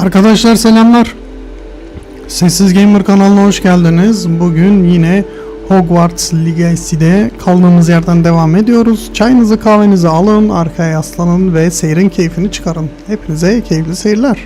Arkadaşlar selamlar. Sessiz Gamer kanalına hoş geldiniz. Bugün yine Hogwarts Legacy'de kaldığımız yerden devam ediyoruz. Çayınızı kahvenizi alın, arkaya yaslanın ve seyrin keyfini çıkarın. Hepinize keyifli seyirler.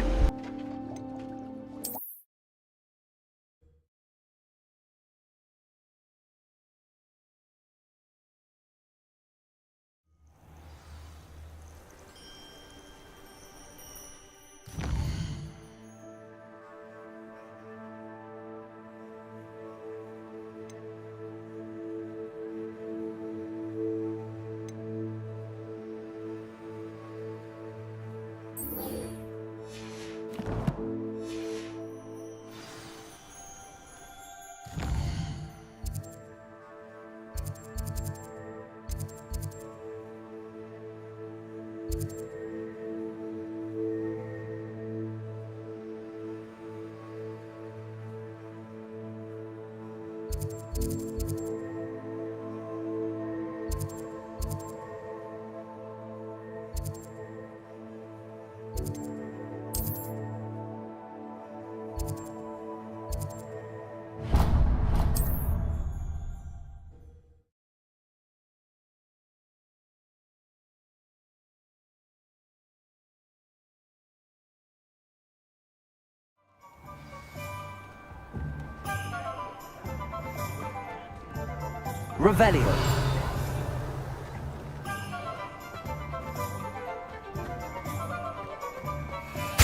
Revelio.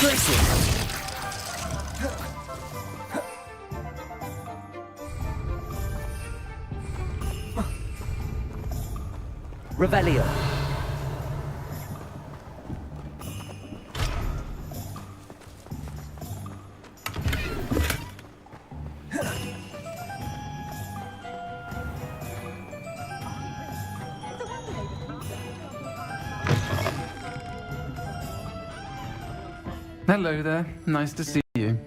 Listen. Revelio. Hello there, nice to see you.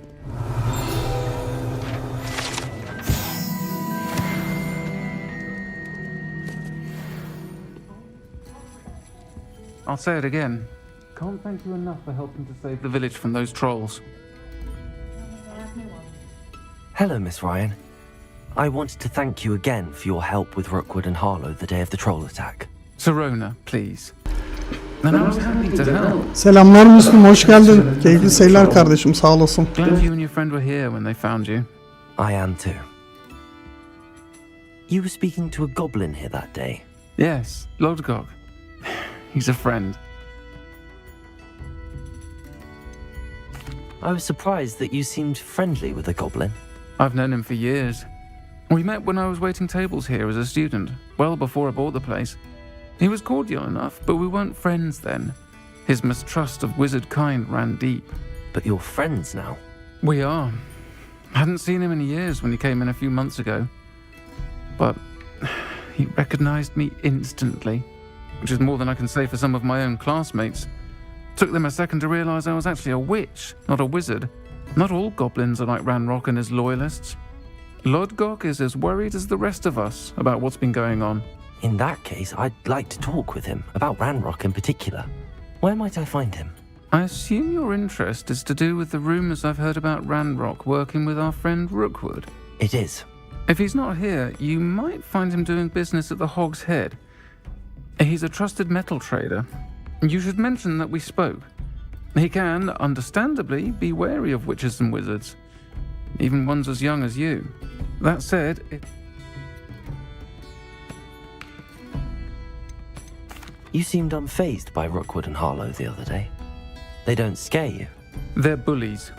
I'll say it again. Can't thank you enough for helping to save the village from those trolls. Hello, Miss Ryan. I wanted to thank you again for your help with Rookwood and Harlow the day of the troll attack. Sirona, please. And I was happy to help. Selamlar Müslüm, hoş geldin. Keyifli seyirler kardeşim, sağ olasın. Glad you and your friend were here when they found you. I am too. You were speaking to a goblin here that day. Yes, Lodgok. He's a friend. I was surprised that you seemed friendly with a goblin. I've known him for years. We met when I was waiting tables here as a student, well before I bought the place. He was cordial enough, but we weren't friends then. His mistrust of wizard kind ran deep. But you're friends now. We are. Hadn't seen him in years when he came in a few months ago. But he recognized me instantly, which is more than I can say for some of my own classmates. Took them a second to realize I was actually a witch, not a wizard. Not all goblins are like Ranrock and his loyalists. Lodgok is as worried as the rest of us about what's been going on. In that case, I'd like to talk with him, about Ranrock in particular. Where might I find him? I assume your interest is to do with the rumors I've heard about Ranrock working with our friend Rookwood. It is. If he's not here, you might find him doing business at the Hog's Head. He's a trusted metal trader. You should mention that we spoke. He can, understandably, be wary of witches and wizards, even ones as young as you. That said, You seemed unfazed by Rookwood and Harlow the other day. They don't scare you. They're bullies.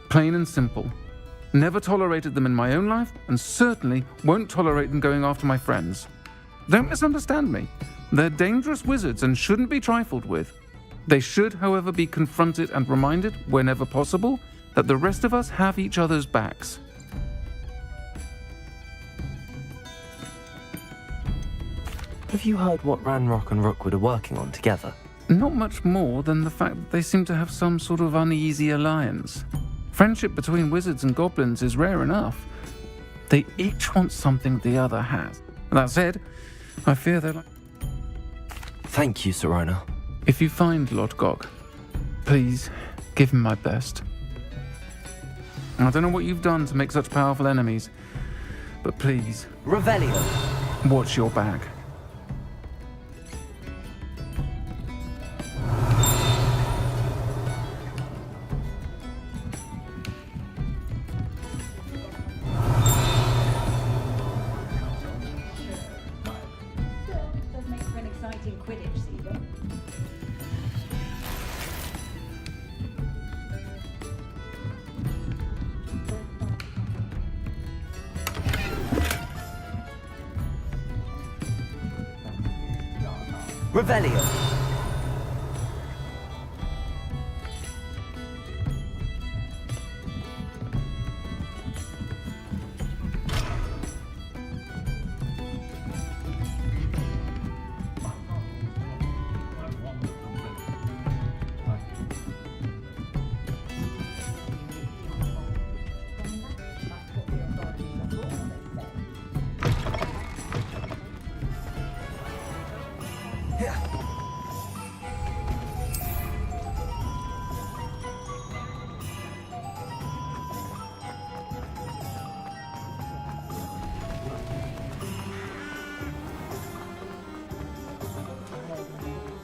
Plain and simple. Never tolerated them in my own life, and certainly won't tolerate them going after my friends. Don't misunderstand me. They're dangerous wizards and shouldn't be trifled with. They should, however, be confronted and reminded, whenever possible, that the rest of us have each other's backs. Have you heard what Ranrock and Rookwood are working on together? Not much more than the fact that they seem to have some sort of uneasy alliance. Friendship between wizards and goblins is rare enough. They each want something the other has. That said, I fear they're like... Thank you, Sirona. If you find Lodgok, please give him my best. I don't know what you've done to make such powerful enemies, but please, Revelio. watch your back. Does make for an exciting Quidditch season. Revelio.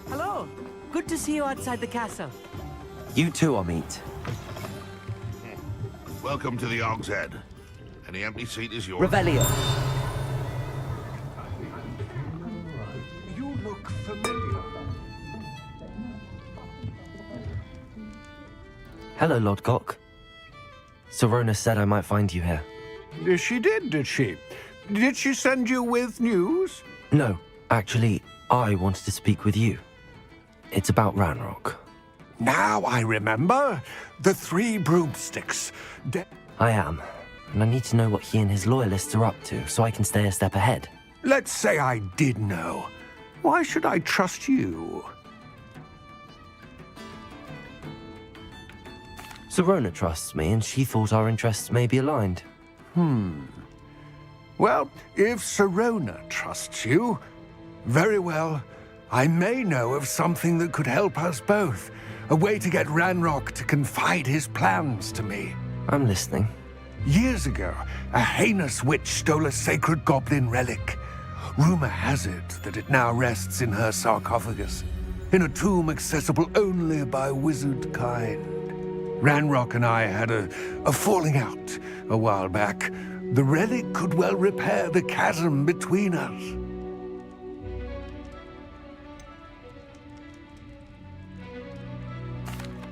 Hello. Good to see you outside the castle. You too, Amit. Welcome to the Og's Head. Any empty seat is yours. Revelio. You look familiar. Hello, Lord Cock. Sorona said I might find you here. She did she? Did she send you with news? No, actually, I wanted to speak with you. It's about Ranrock. Now I remember. The three broomsticks. I am, and I need to know what he and his loyalists are up to so I can stay a step ahead. Let's say I did know. Why should I trust you? Sorona trusts me, and she thought our interests may be aligned. Well, if Sorona trusts you, very well. I may know of something that could help us both. A way to get Ranrock to confide his plans to me. I'm listening. Years ago, a heinous witch stole a sacred goblin relic. Rumor has it that it now rests in her sarcophagus, in a tomb accessible only by wizard kind. Ranrock and I had a falling out a while back. The relic could well repair the chasm between us.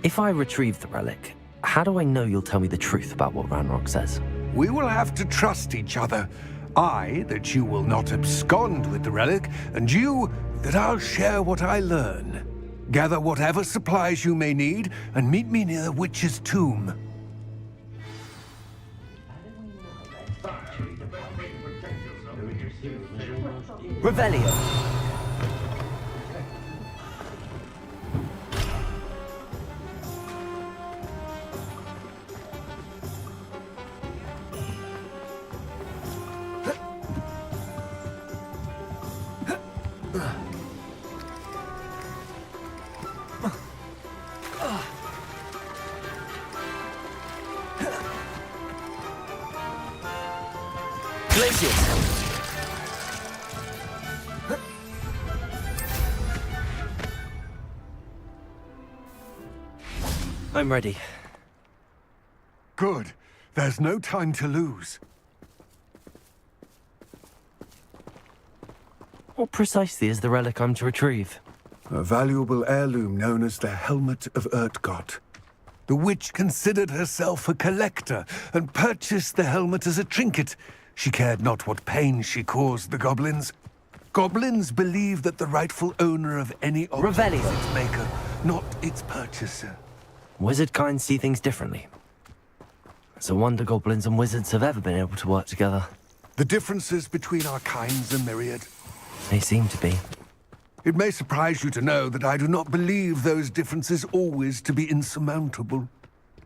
If I retrieve the relic, how do I know you'll tell me the truth about what Ranrock says? We will have to trust each other. I, that you will not abscond with the relic, and you, that I'll share what I learn. Gather whatever supplies you may need, and meet me near the witch's tomb. Revelio. I'm ready. Good. There's no time to lose. What precisely is the relic I'm to retrieve? A valuable heirloom known as the Helmet of Urtgott. The witch considered herself a collector and purchased the helmet as a trinket. She cared not what pain she caused the goblins. Goblins believe that the rightful owner of any object is its maker, not its purchaser. Wizard kind see things differently. It's a wonder goblins and wizards have ever been able to work together. The differences between our kinds are myriad. They seem to be. It may surprise you to know that I do not believe those differences always to be insurmountable.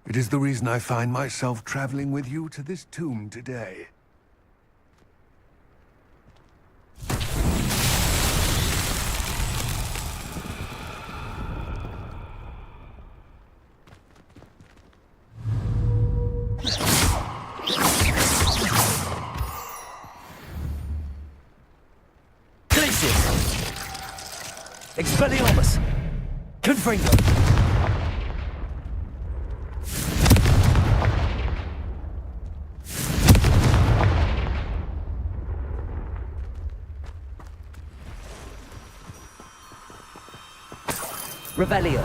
It is the reason I find myself traveling with you to this tomb today. Expelliarmus! Confringo! Revelio!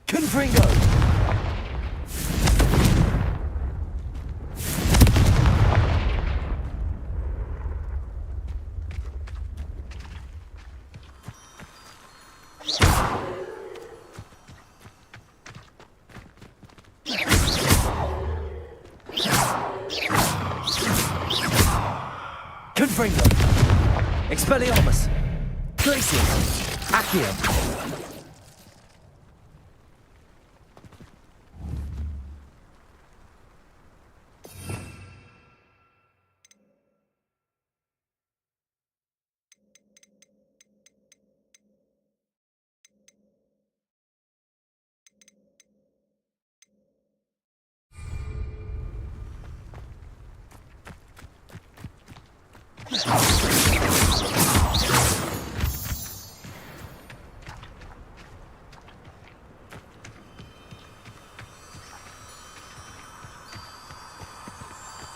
Confringo! Confringo! Expelliarmus! Glacius! Accio!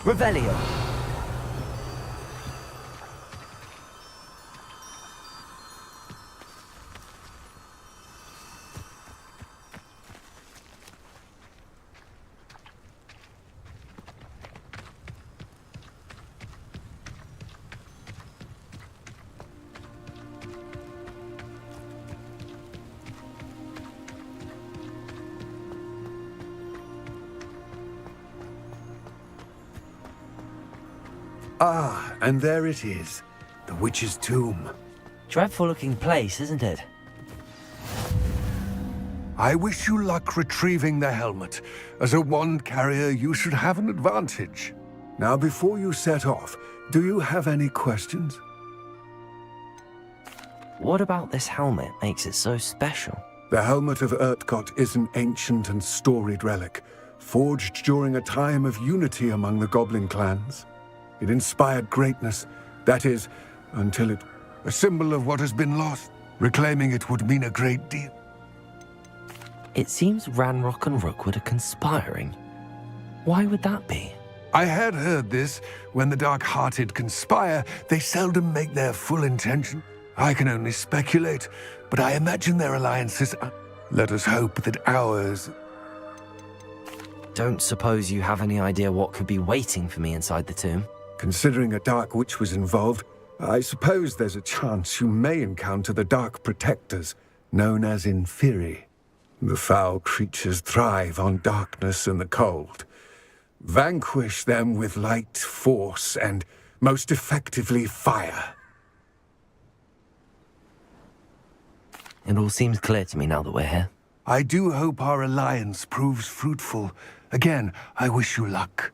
Revelio! Ah, and there it is. The witch's tomb. Dreadful looking place, isn't it? I wish you luck retrieving the helmet. As a wand carrier, you should have an advantage. Now, before you set off, do you have any questions? What about this helmet makes it so special? The helmet of Urtkot is an ancient and storied relic, forged during a time of unity among the goblin clans. It inspired greatness, that is, until it... A symbol of what has been lost. Reclaiming it would mean a great deal. It seems Ranrock and Rookwood are conspiring. Why would that be? I had heard this. When the dark-hearted conspire, they seldom make their full intention. I can only speculate, but I imagine their alliances... Let us hope that ours... Don't suppose you have any idea what could be waiting for me inside the tomb? Considering a Dark Witch was involved, I suppose there's a chance you may encounter the Dark Protectors, known as Inferi. The foul creatures thrive on darkness and the cold. Vanquish them with light, force, and, most effectively, fire. It all seems clear to me now that we're here. I do hope our alliance proves fruitful. Again, I wish you luck.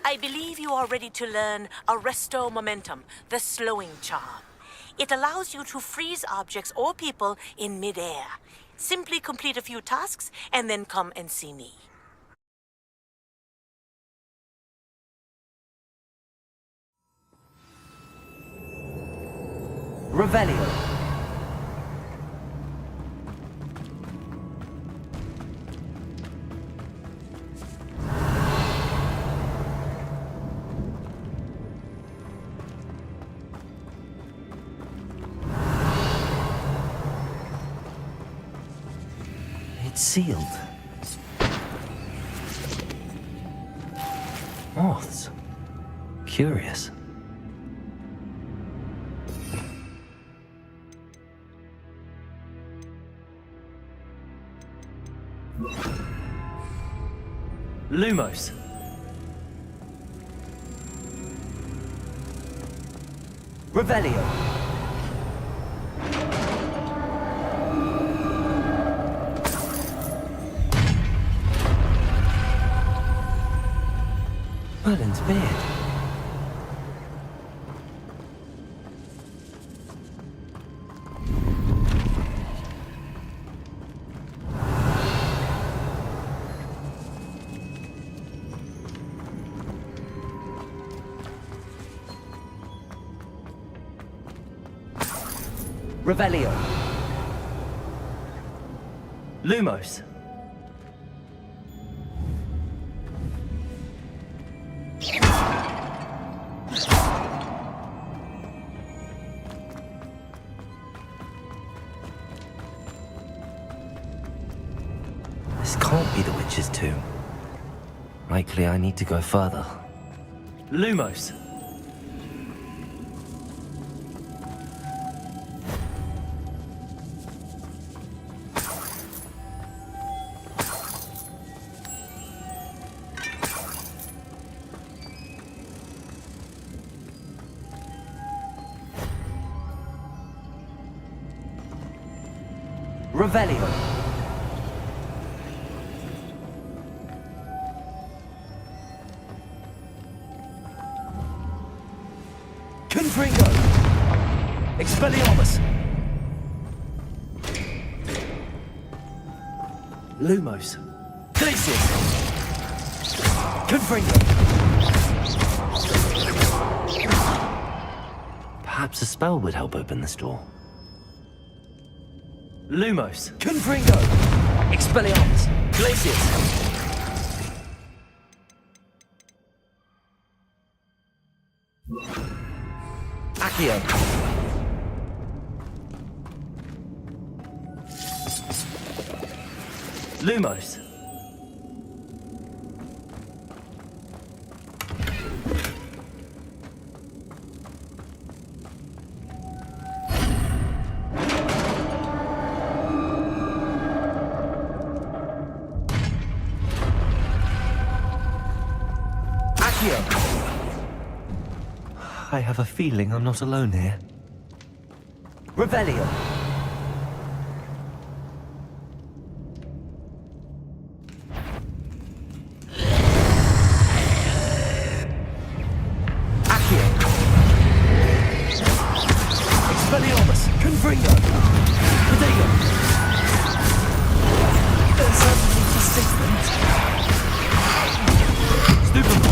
I believe you are ready to learn Arresto Momentum, the slowing charm. It allows you to freeze objects or people in mid-air. Simply complete a few tasks and then come and see me. Revelio! It's sealed. Moths. Curious. Lumos. Revelio. Merlin's beard. Revelio. Lumos. This can't be the witch's tomb. Likely I need to go further. Lumos. Revelio. Confringo. Expelliarmus. Lumos. Glacius. Confringo. Perhaps a spell would help open this door. Lumos. Confringo. Expelliarmus. Glacius. Accio. Lumos. I have a feeling I'm not alone here. Revelio. Accio. Expelliarmus. Confringo. Prodigo. Uncertainty persistent. Stupefy.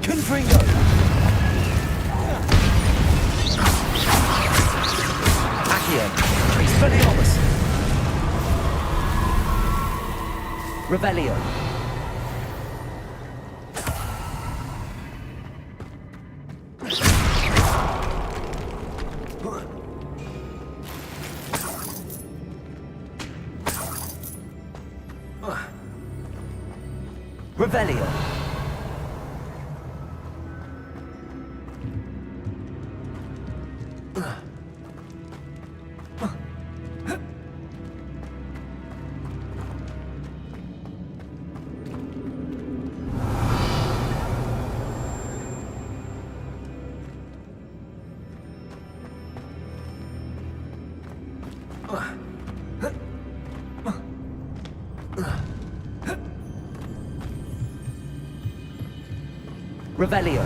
Confringo. Accio. Expelliarmus. Revelio. Revelio. Revelio.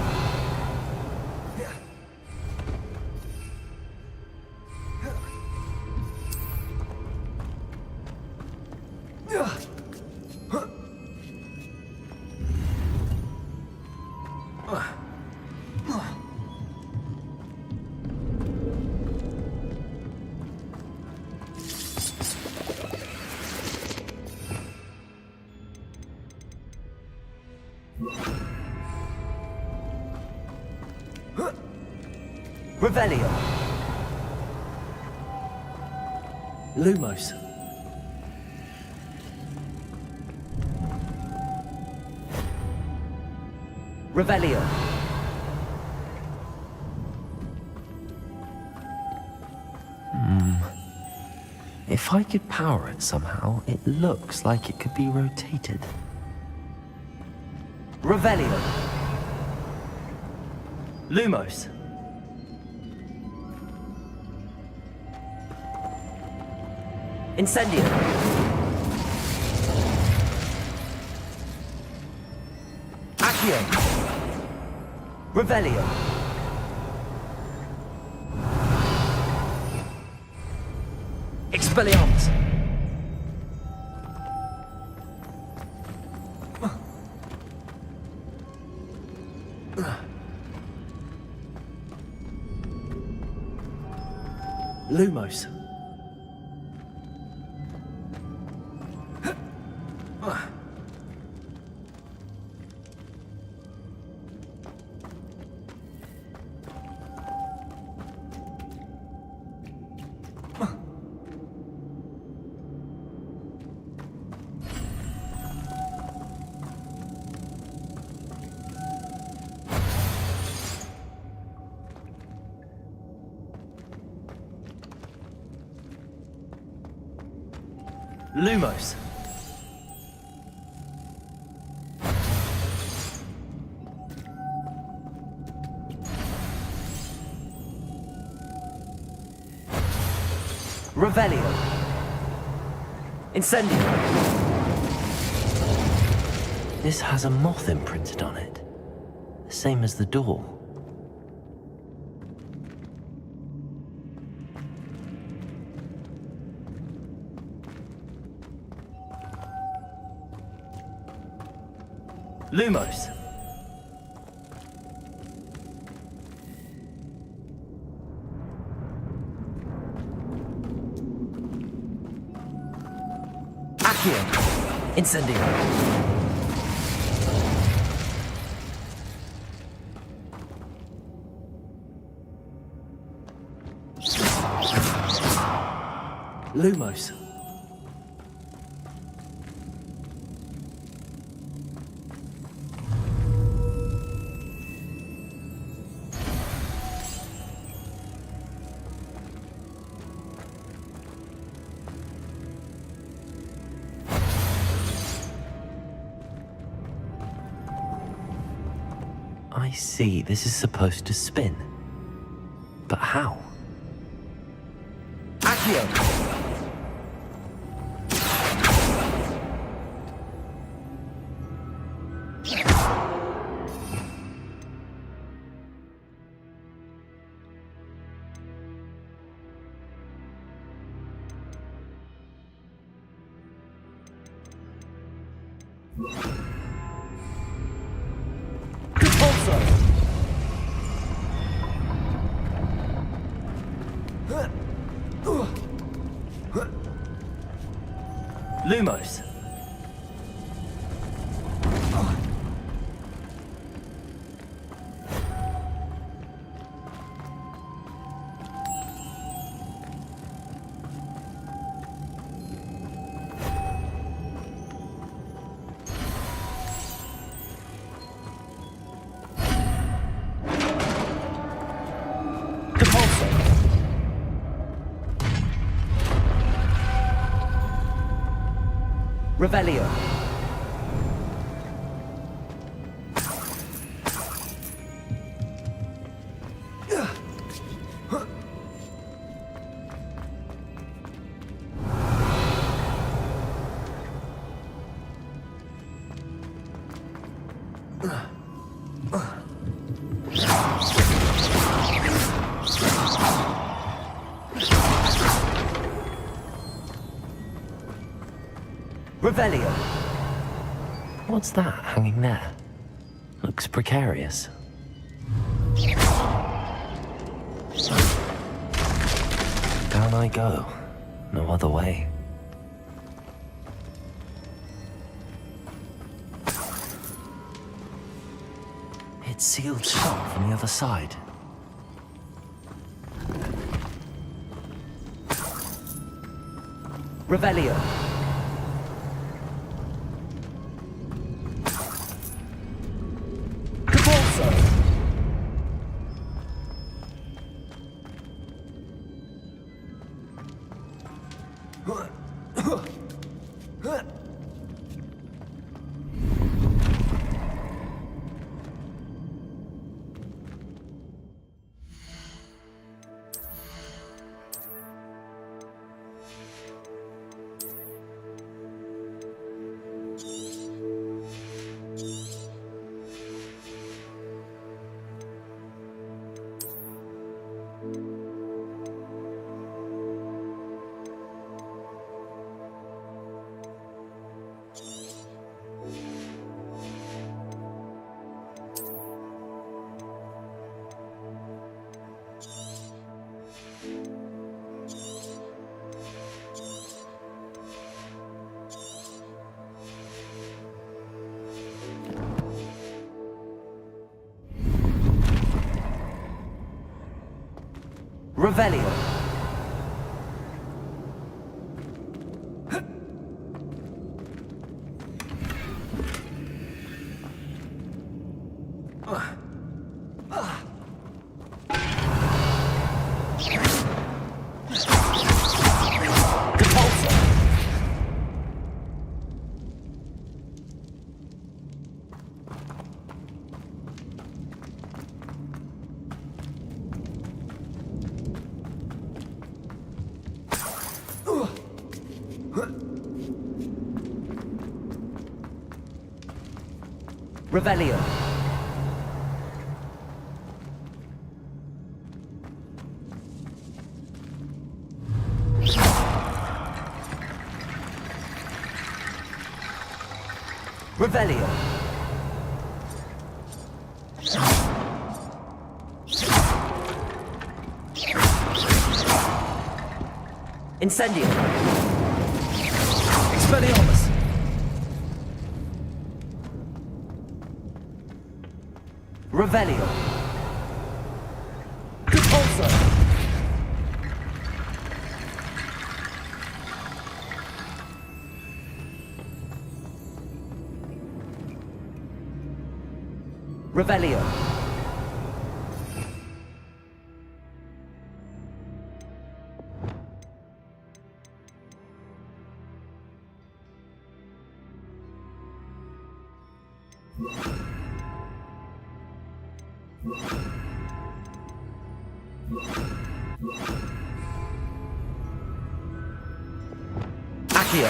Revelio. Lumos. Revelio. If I could power it somehow, it looks like it could be rotated. Revelio. Lumos. Incendio. Accio. Revelio. Expelliarmus. Lumos. Lumos. Revelio. Incendio. This has a moth imprinted on it. The same as the door. Lumos. Accio. Incendio. Lumos. I see, this is supposed to spin. But how? Accio. Compulso. Lumos. Compulso. Revelio. Revelio. What's that hanging there? Looks precarious. Down I go. No other way. It It's sealed shut from the other side. Revelio. Repulso. Revelio. Revelio. Revelio. Incendio. Expelliarmus. Revelio. Repulso. Revelio. Accio.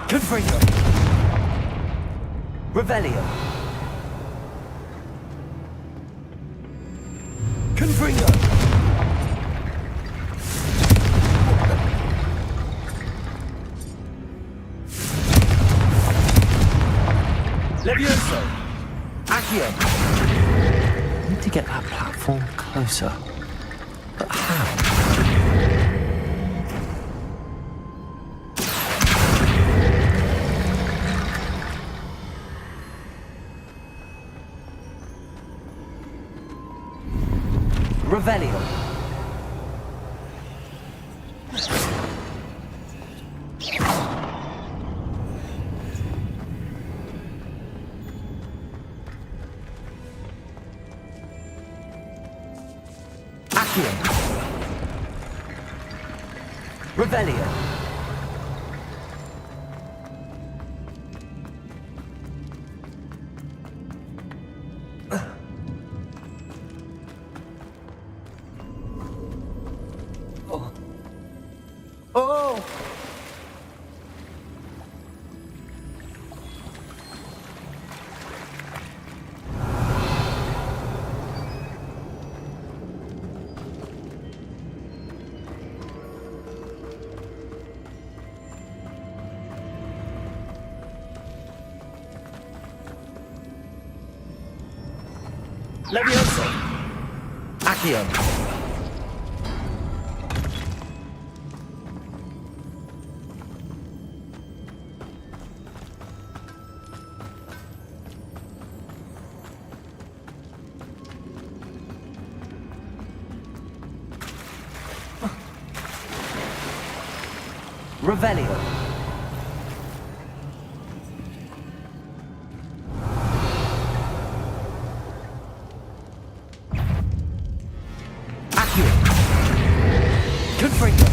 Confringo. Revelio. Confringo. Levioso. Accio. I need to get that platform closer. But how? Revelio. Accio. Revelio. Oh! Levioso. Accio. Revelio. Accio. Confringo.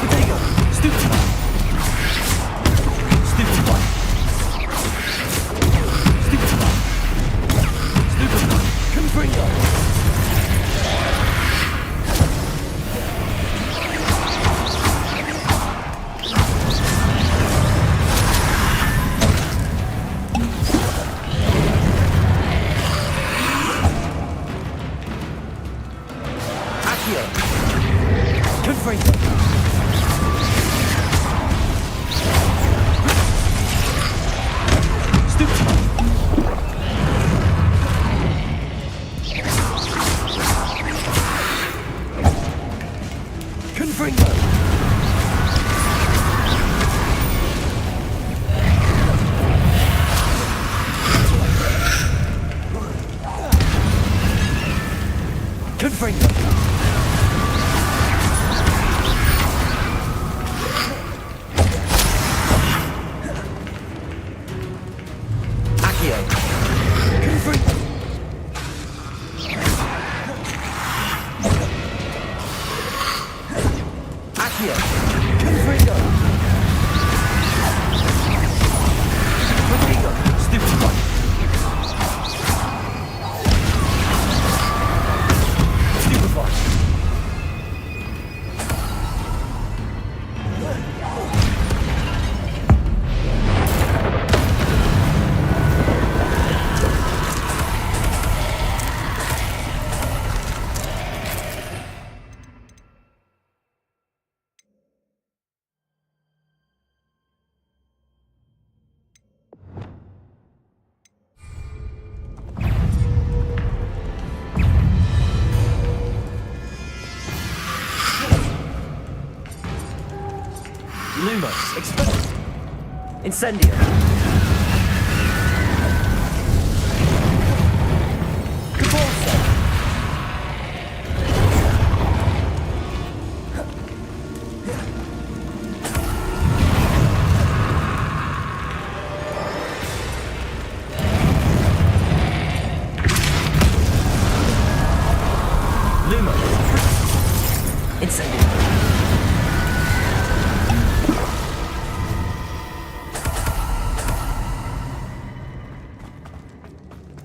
Protego. Stupefy. Stupefy. Stupefy. Stupefy. Confringo. Accio. Confringo. Stupefy. Confringo. Confringo. Accio. Confringo. Accio. Confringo. Protego. Stupefy. Stupefy. Lumos, exposed. Incendio. Cabalso. Lumos. Incendio.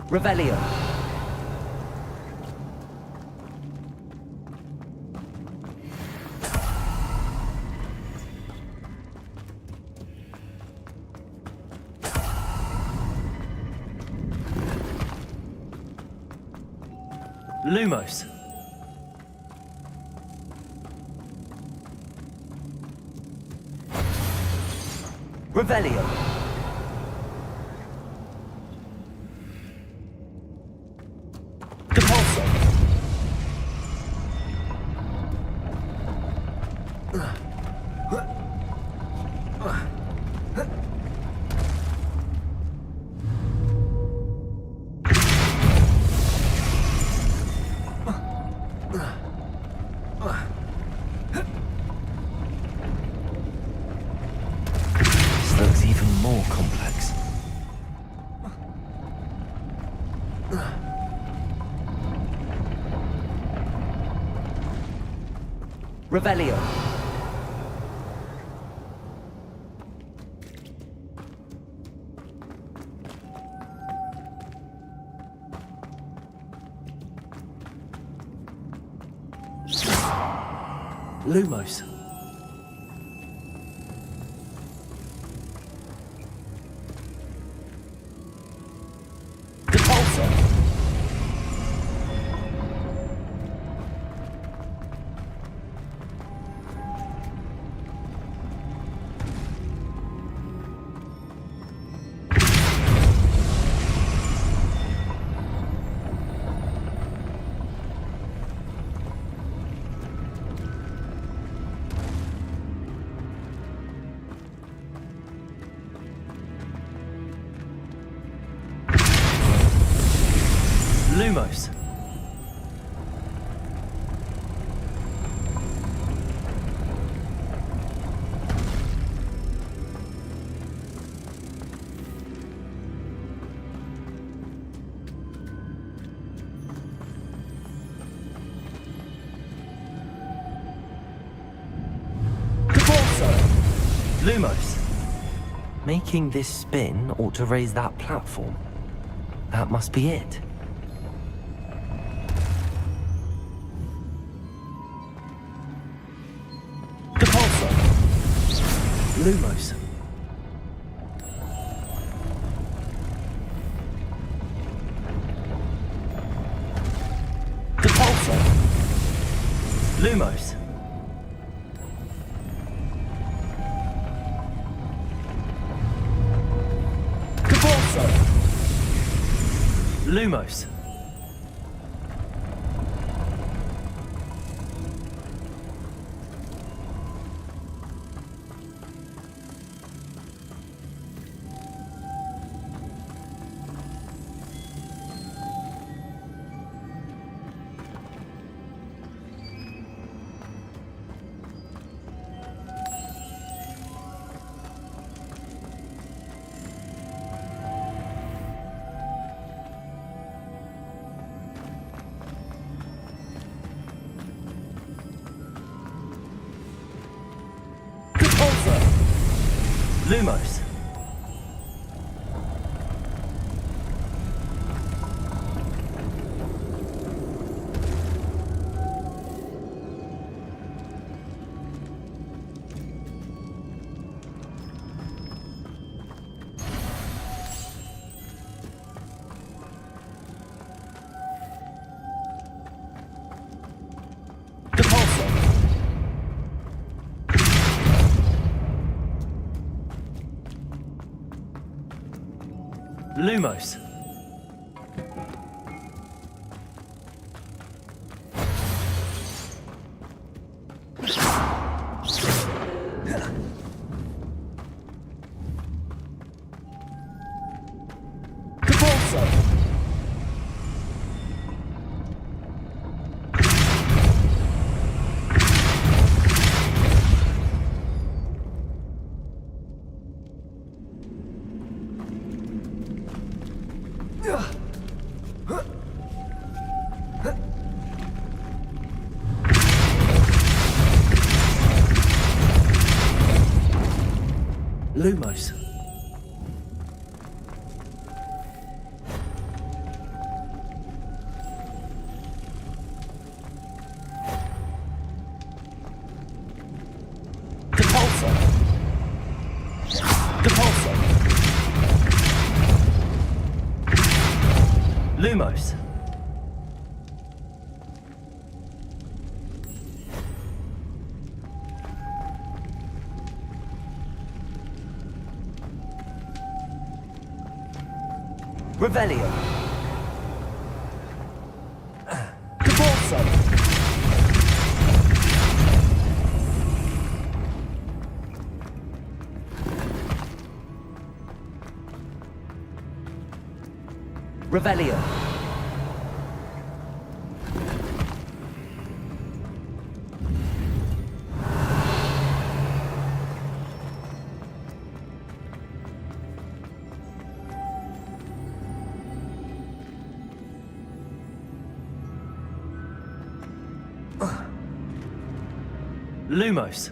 Revelio. Lumos. Revelio. Depulso. This looks even more complex. Revelio. Lumos. Depulso. Lumos. Lumos. Making this spin ought to raise that platform. That must be it. Depulso. Lumos. Depulso. Lumos. Depulso. Lumos. Lumos. Depulso. Lumos. Depulso. Lumos. Depulso. Depulso. Lumos. Revelio. Depulso. Revelio. Lumos.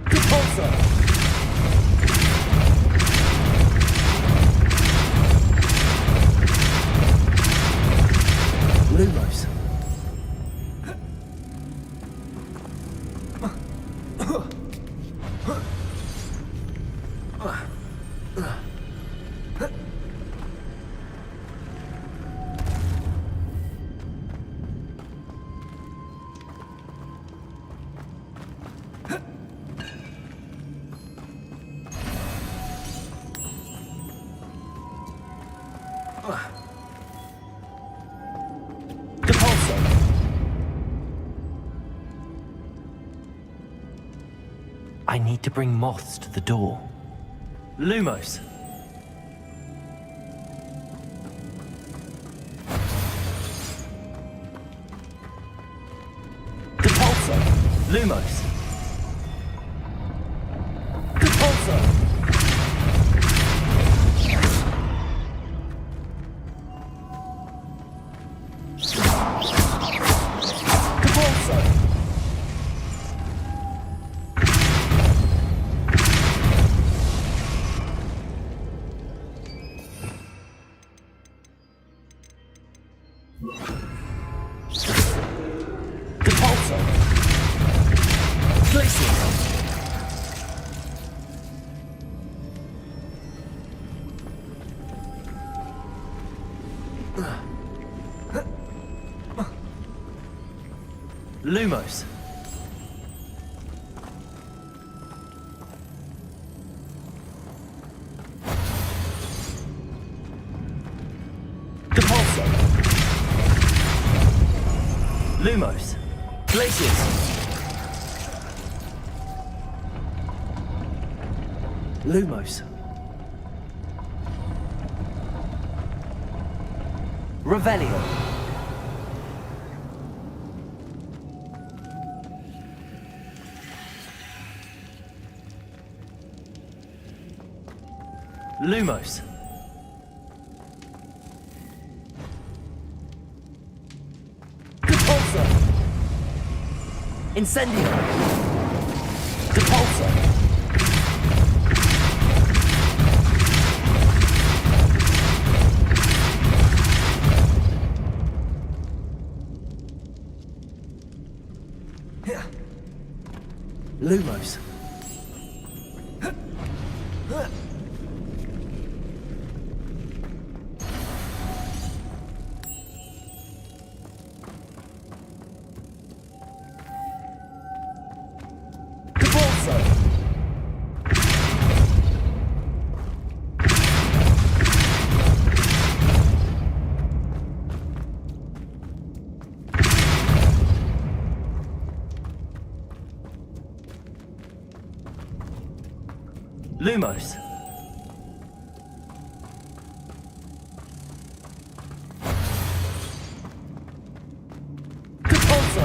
Depulso. Lumos. Depulso. I need to bring moths to the door. Lumos. Depulso. Lumos. Depulso. Depulso. Places. Lumos. Depulso. Lumos. Places. Lumos. Revelio. Lumos. Depulso. Incendio. Depulso. Lumos. Depulso. Lumos. Depulso.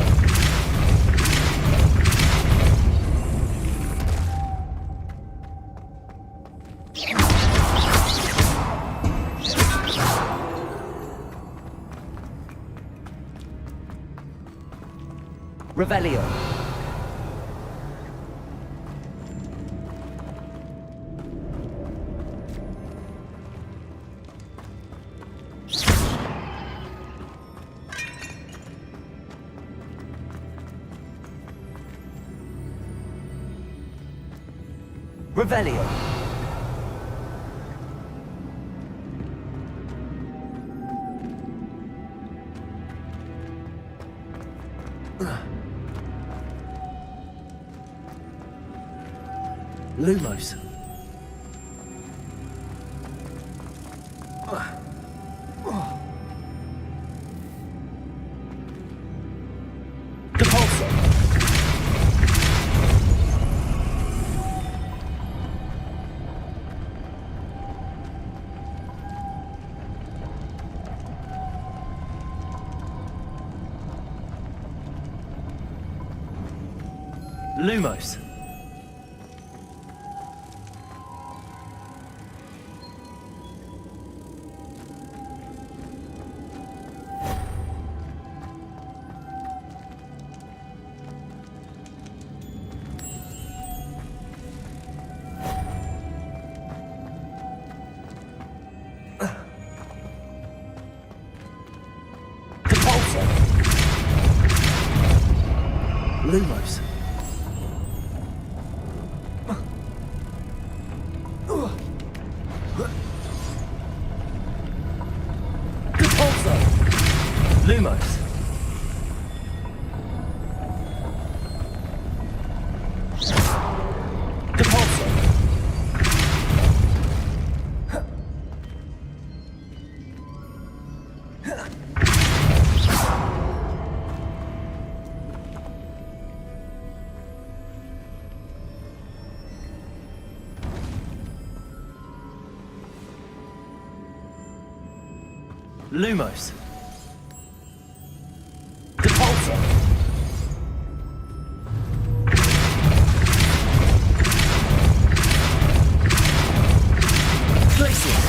Revelio. Revelio. Lumos. Depulso. Lumos. Depulso. Lumos. Depulso. Lumos. Depulso. Lumos. Depulso. Places.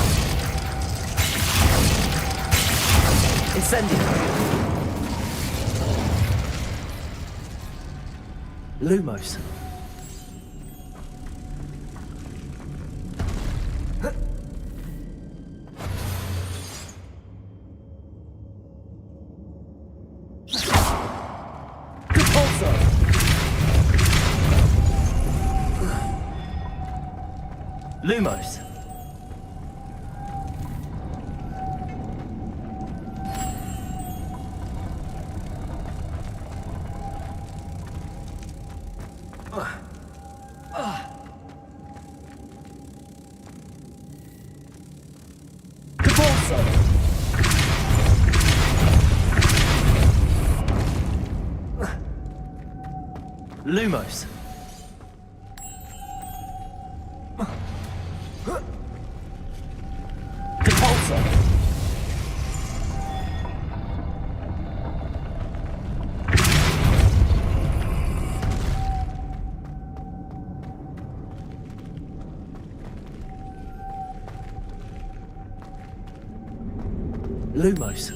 Incendio. Lumos. Depulso. Lumos. Convulso. Lumos. Convulso. Lumos.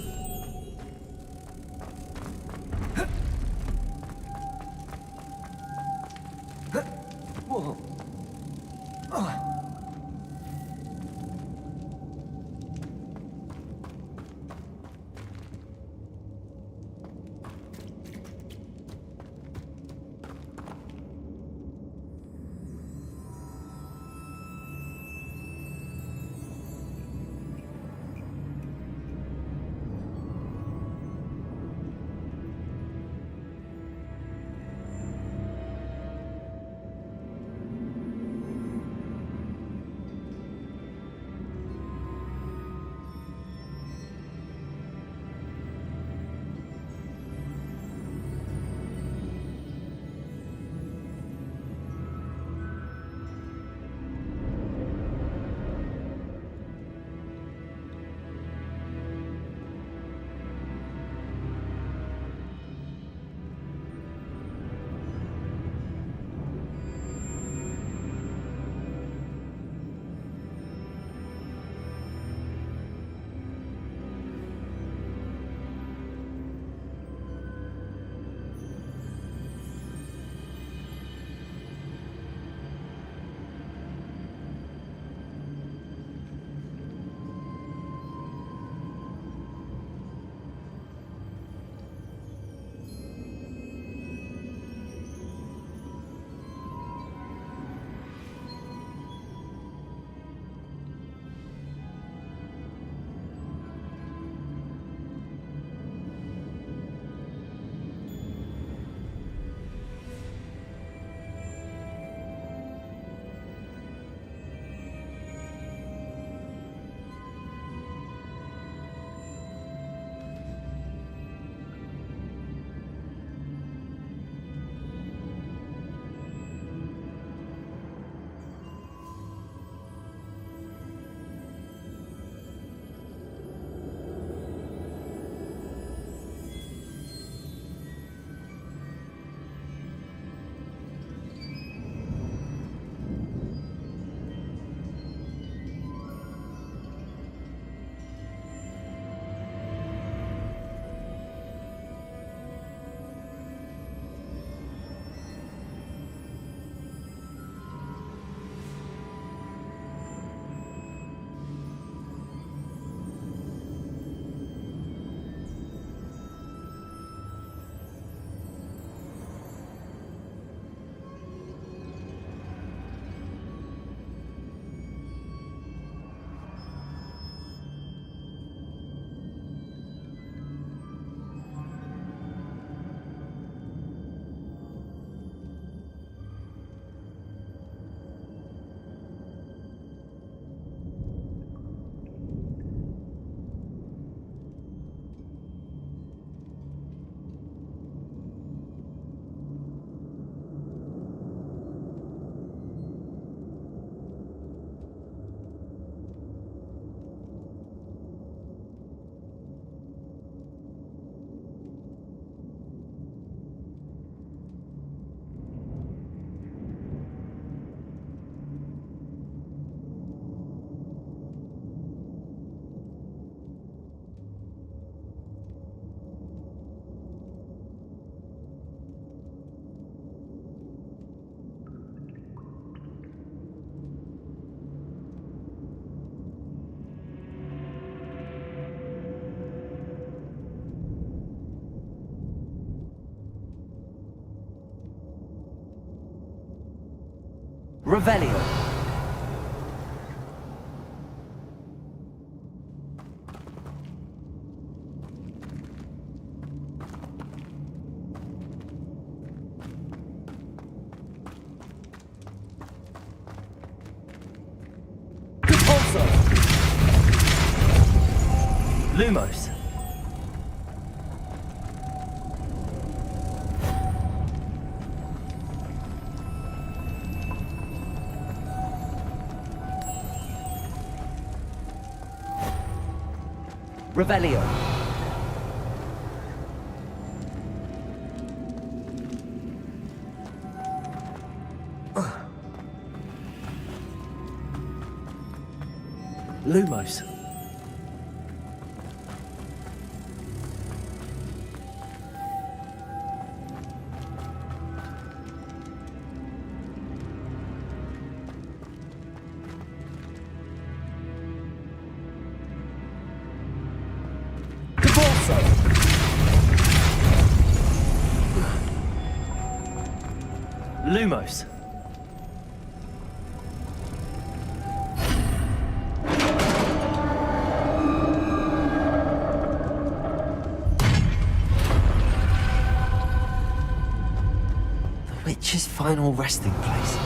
Revelio. Lumos. Revelio. Lumos. Convulso. Lumos. The witch's final resting place.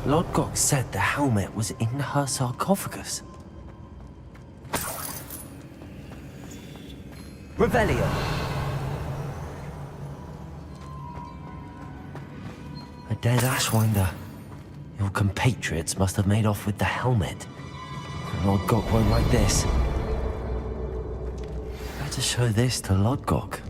Lodgok said the helmet was in her sarcophagus. Revelio. A dead Ashwinder. Your compatriots must have made off with the helmet. Lodgok won't like this. Better show this to Lodgok.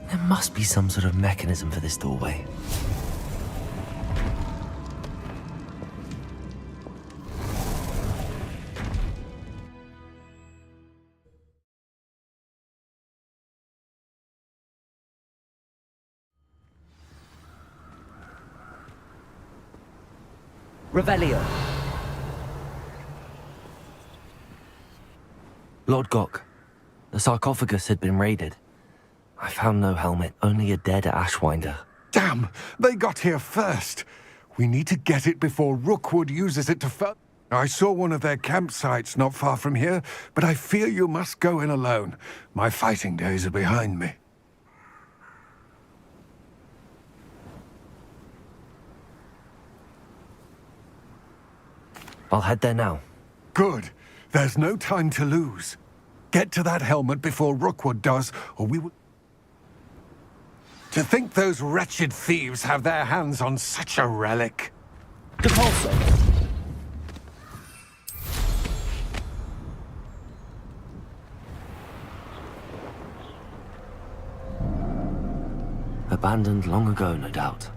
There must be some sort of mechanism for this doorway. Revelio. Lord Gok, the sarcophagus had been raided. I found no helmet, only a dead Ashwinder. Damn! They got here first. We need to get it before Rookwood uses it to I saw one of their campsites not far from here, but I fear you must go in alone. My fighting days are behind me. I'll head there now. Good. There's no time to lose. Get to that helmet before Rookwood does, or we will... To think those wretched thieves have their hands on such a relic. Convulso. Abandoned long ago, no doubt.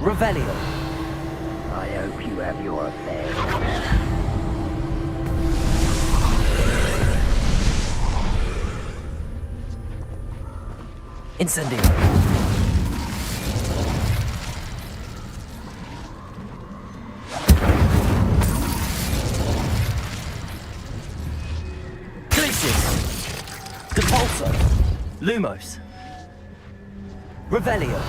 Revelio. I hope you have your affairs. Incendio. Convulso. Lumos. Revelio.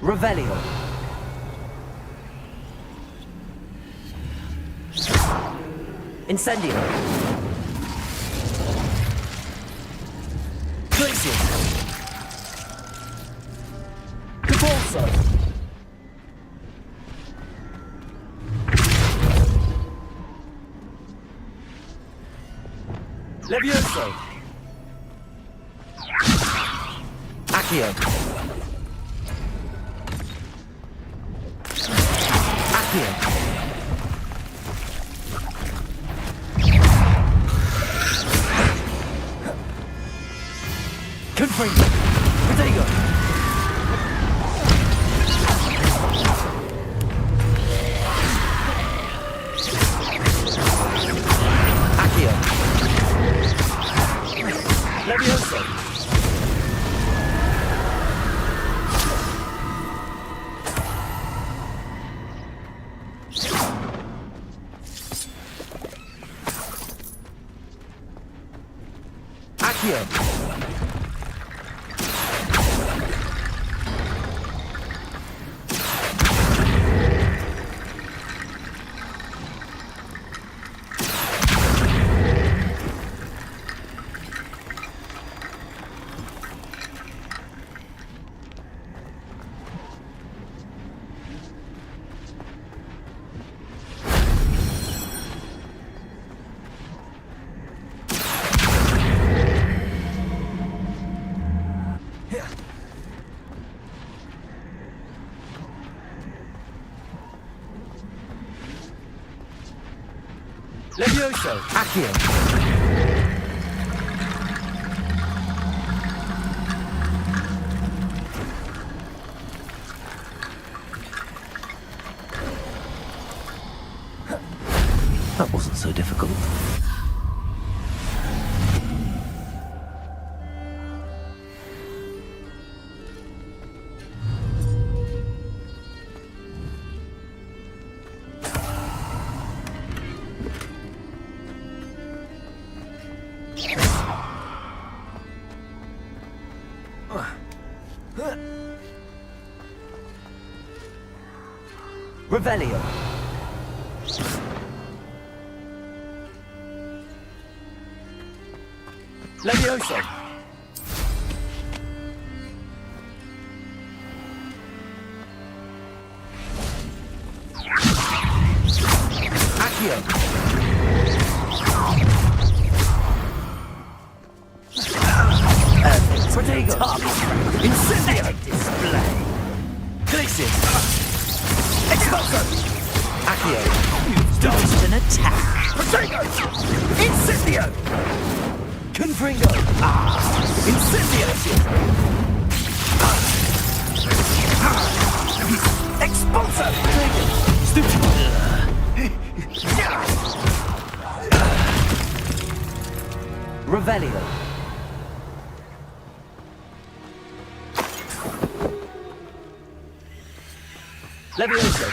Revelio. Incendio. Glacius. Convulso. Levioso. Accio. Accio. Confringo. Protego. Accio. Levioso. Accio. Levioso. Accio. That wasn't so difficult. Revelio. Levioso. Accio. Protego. Incendio. Display. Glacius. Expulso. Accio. Dodged an attack. Protego. Incendio. Confringo. Incendio. Expulso. Stupid. Revelio. Levioso.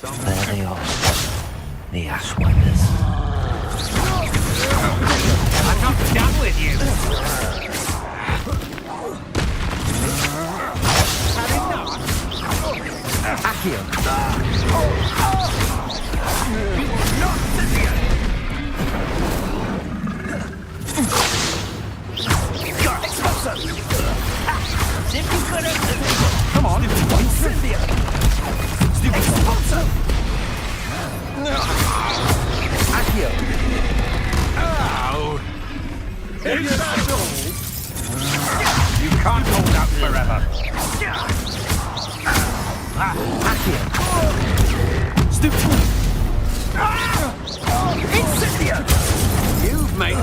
There they are, the Ashwinders. I'm not done with you. Accio. Come on, Incendio. Expulso. Accio. Ow. Is that all? You can't hold out forever. Accio. Stupid. Incendio. You've made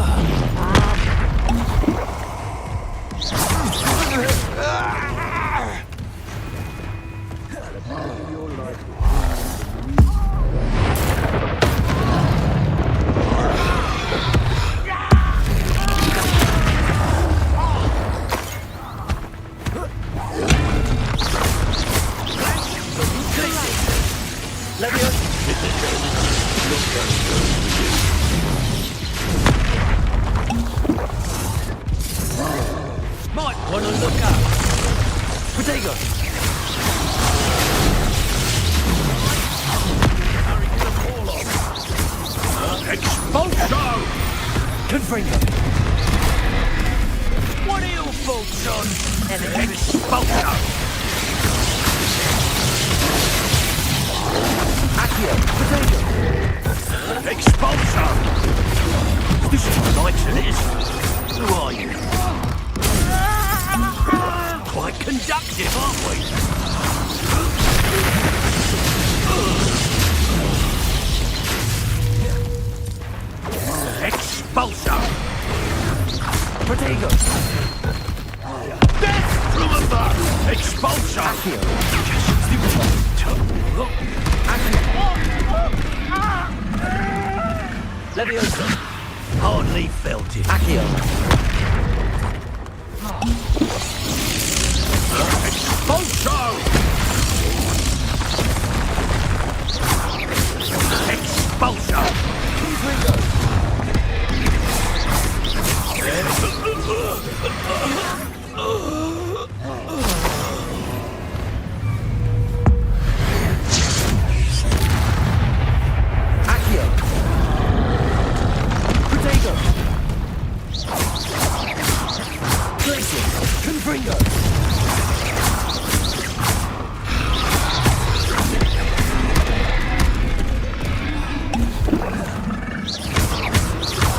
Might want to look up. Protego. Hurry to the call off. Confringo. What are your thoughts on Expulso? Accio. Potato. Expulso. This is what likes it is. Who are you? Quite conductive, aren't we? Expulso! Protego! Death from above! Expulso! Accio! Leviosa! Hardly felt it. Accio! Expulso! Expulso! Accio! Potato! Glacier! Confringo!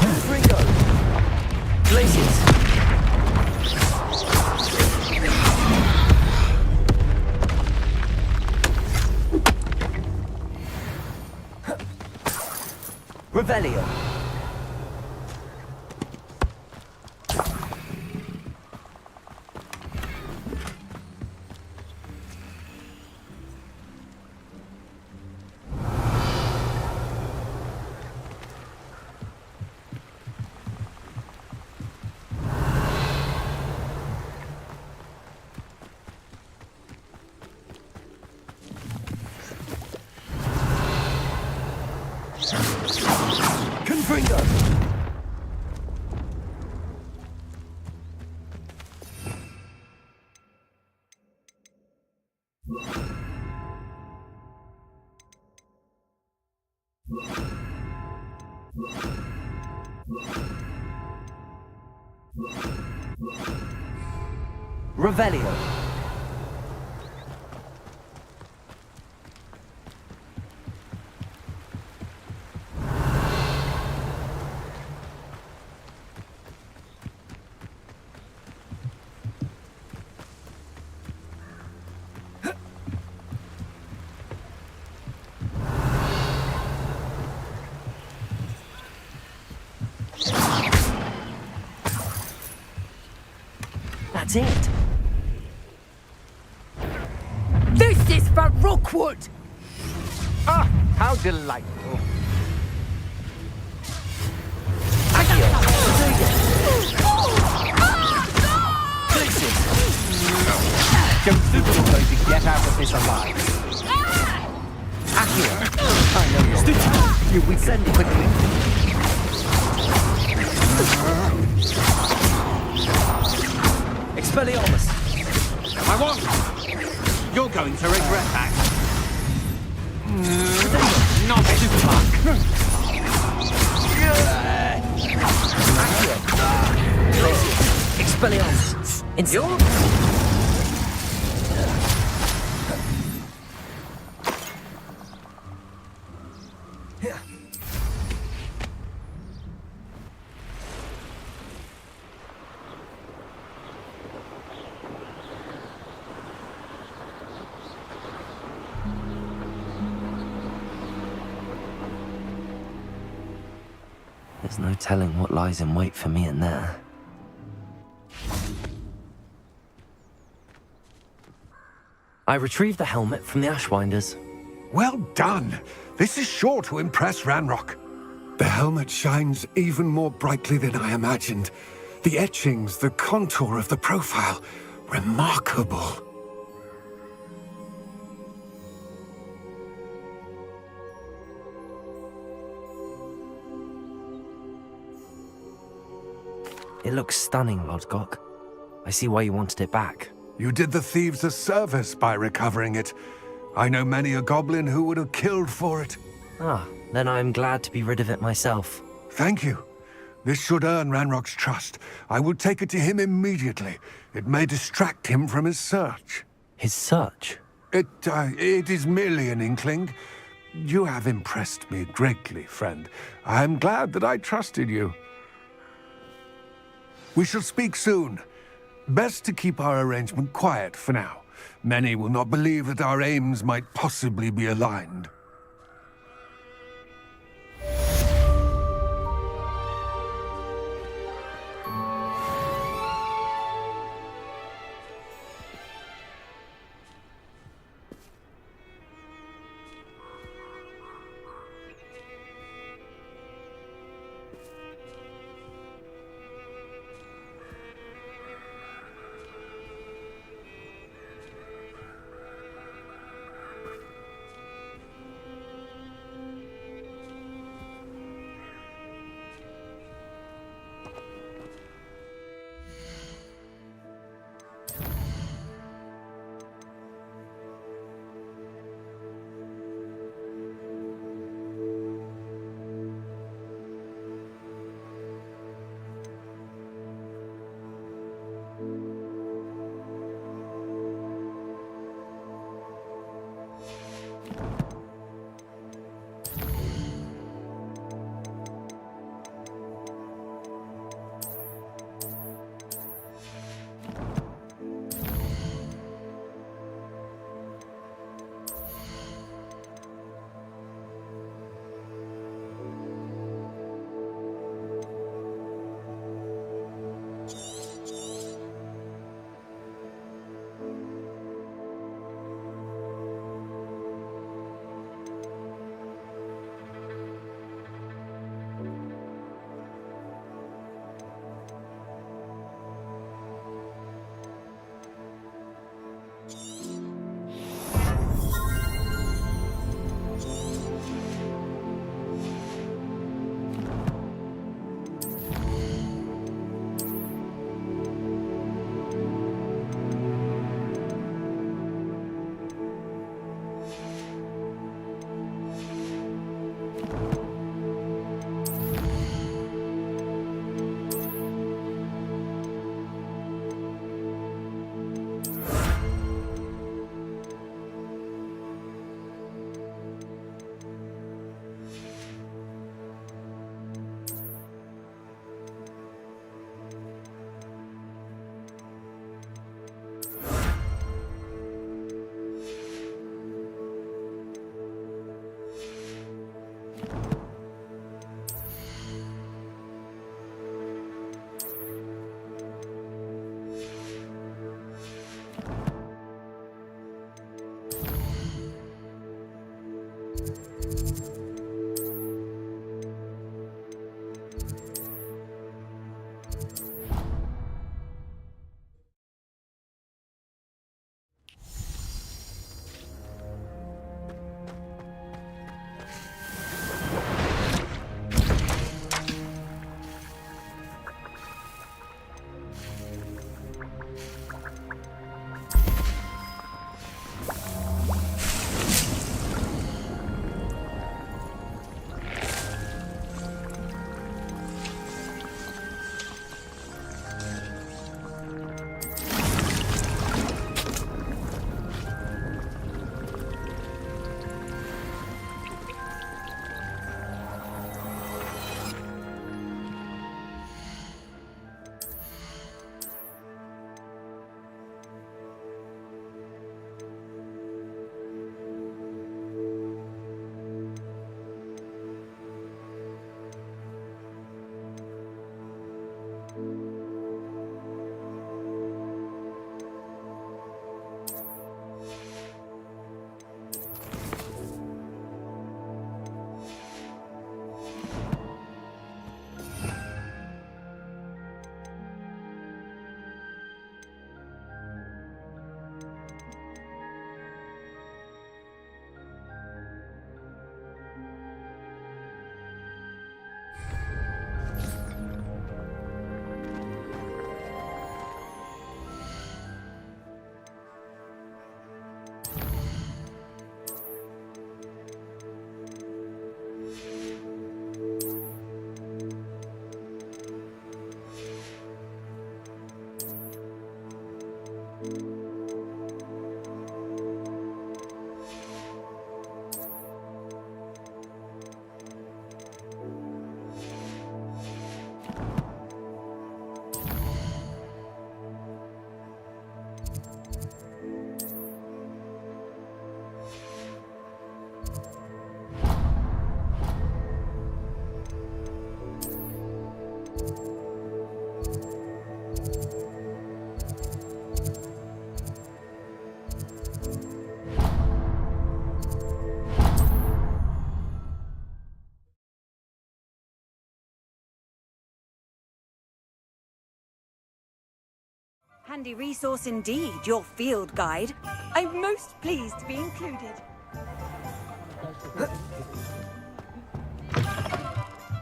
Confringo! Glaciers! Revelio. Confringo. Revelio. That's it. This is for Rookwood! Ah, how delightful. Accio. Glacier. Don't think you're going to get out of this alive. Accio. I know you're stupid. You weaken Send it. quickly. Expelliarmus. I won't. You're going to regret that. Not super. Accio. Glacier. Expelliarmus. Insult. There's no telling what lies in wait for me in there. I retrieved the helmet from the Ashwinders. Well done. This is sure to impress Ranrock. The helmet shines even more brightly than I imagined. The etchings, the contour of the profile, remarkable. It looks stunning, Lodgok. I see why you wanted it back. You did the thieves a service by recovering it. I know many a goblin who would have killed for it. Ah, then I'm glad to be rid of it myself. Thank you. This should earn Ranrock's trust. I will take it to him immediately. It may distract him from his search. His search? It is merely an inkling. You have impressed me greatly, friend. I am glad that I trusted you. We shall speak soon. Best to keep our arrangement quiet for now. Many will not believe that our aims might possibly be aligned. Handy resource indeed, your field guide. I'm most pleased to be included.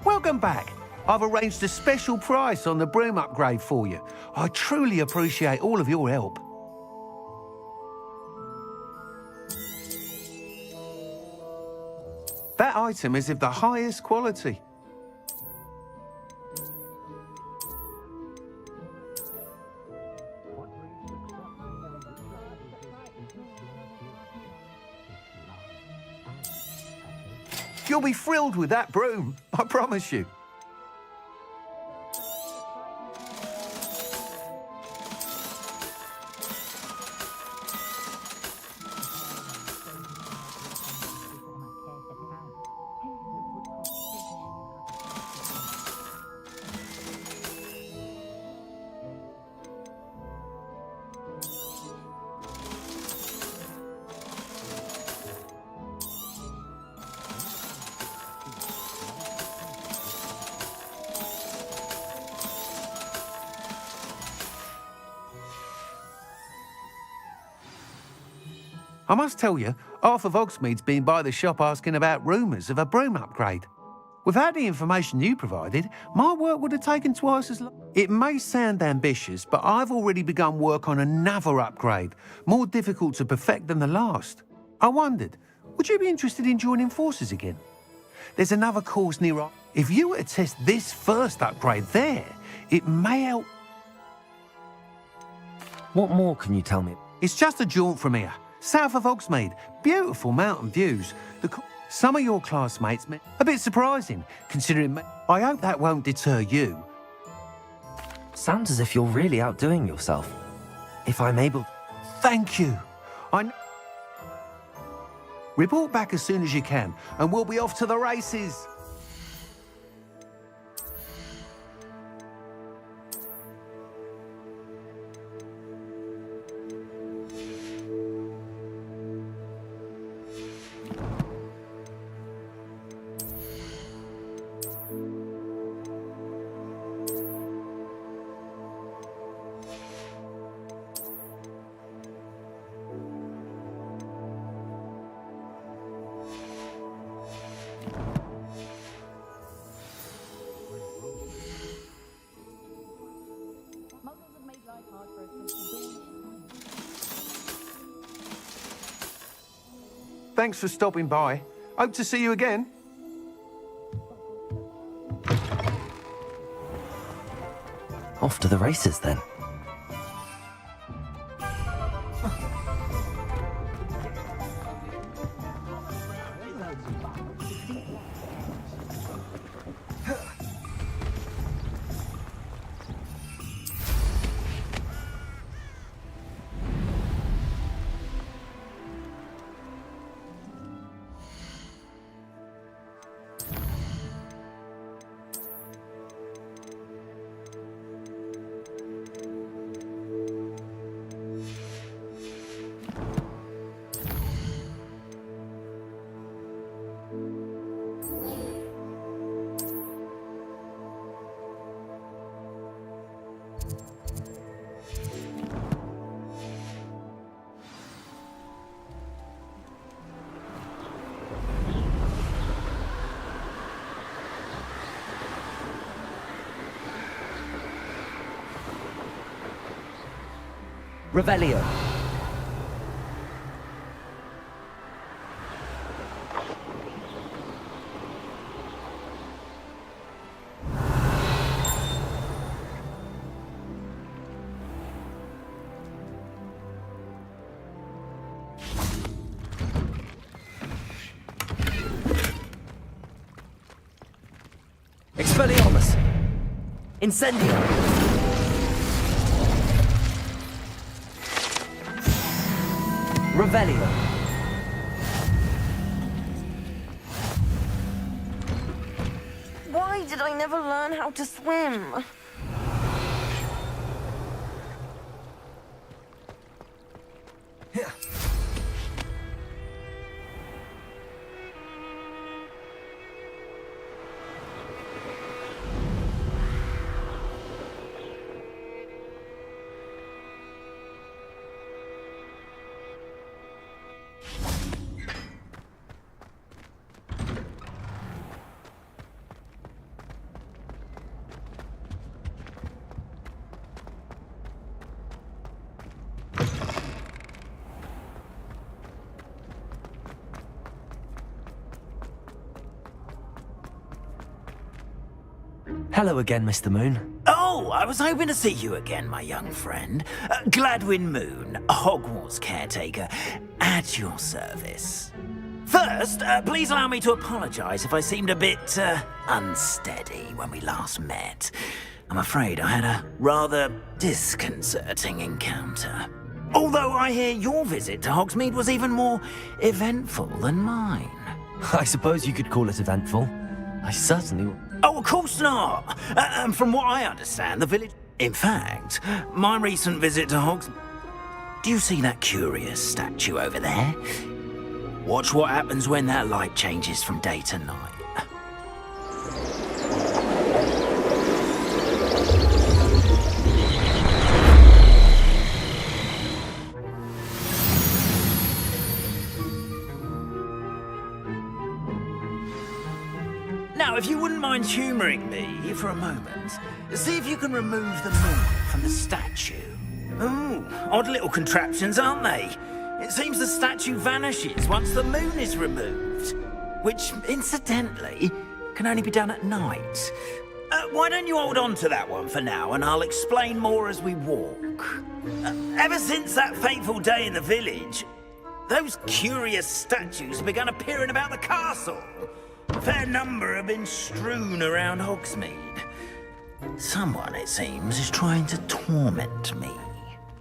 Welcome back. I've arranged a special price on the broom upgrade for you. I truly appreciate all of your help. That item is of the highest quality. You'll be thrilled with that broom, I promise you. I must tell you, half of Hogsmeade's been by the shop asking about rumours of a broom upgrade. Without the information you provided, my work would have taken twice as long. It may sound ambitious, but I've already begun work on another upgrade, more difficult to perfect than the last. I wondered, would you be interested in joining forces again? There's another course near. If you were to test this first upgrade there, it may help. What more can you tell me? It's just a jaunt from here. South of Hogsmeade, beautiful mountain views. Some of your classmates, a bit surprising, considering. I hope that won't deter you. Sounds as if you're really outdoing yourself. If I'm able... Thank you. Report back as soon as you can, and we'll be off to the races. Thanks for stopping by. Hope to see you again. Off to the races, then. Revelio. Expelliarmus! Incendio! Revelio! Why did I never learn how to swim? Hello again, Mr. Moon. Oh, I was hoping to see you again, my young friend. Gladwin Moon, Hogwarts caretaker, at your service. First, please allow me to apologize if I seemed a bit unsteady when we last met. I'm afraid I had a rather disconcerting encounter. Although I hear your visit to Hogsmeade was even more eventful than mine. I suppose you could call it eventful. I certainly... Oh, of course not. And from what I understand, the village... In fact, my recent visit to Hogsmeade... Do you see that curious statue over there? Watch what happens when that light changes from day to night. Now, if you wouldn't mind humouring me for a moment, see if you can remove the moon from the statue. Ooh, odd little contraptions, aren't they? It seems the statue vanishes once the moon is removed, which, incidentally, can only be done at night. Why don't you hold on to that one for now, and I'll explain more as we walk. Ever since that fateful day in the village, those curious statues began appearing about the castle. A fair number have been strewn around Hogsmeade. Someone, it seems, is trying to torment me.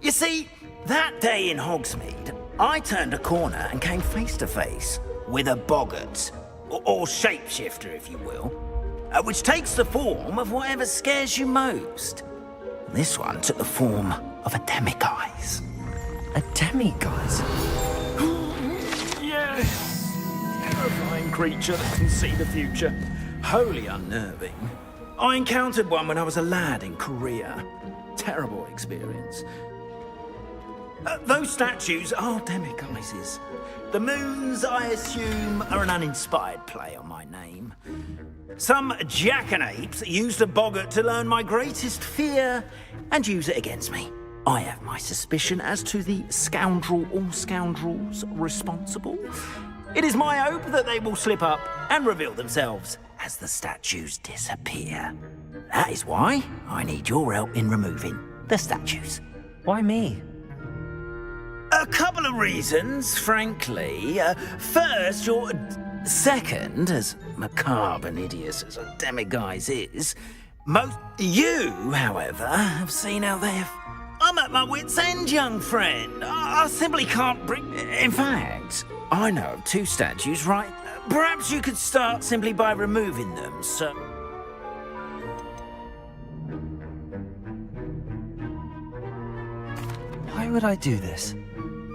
You see, that day in Hogsmeade, I turned a corner and came face to face with a boggart, or shapeshifter, if you will, which takes the form of whatever scares you most. This one took the form of a demiguise. A demiguise? Yes! Terrifying creature that can see the future. Wholly unnerving. I encountered one when I was a lad in Korea. Terrible experience. Those statues are demiguises. The moons, I assume, are an uninspired play on my name. Some jackanapes used a boggart to learn my greatest fear and use it against me. I have my suspicion as to the scoundrel or scoundrels responsible. It is my hope that they will slip up and reveal themselves as the statues disappear. That is why I need your help in removing the statues. Why me? A couple of reasons, frankly. First, your second, as macabre and hideous as a demiguise is, you, however, have seen how they have... I'm at my wit's end, young friend. I simply can't bring... In fact, I know of two statues, right? Perhaps you could start simply by removing them, so... Why would I do this?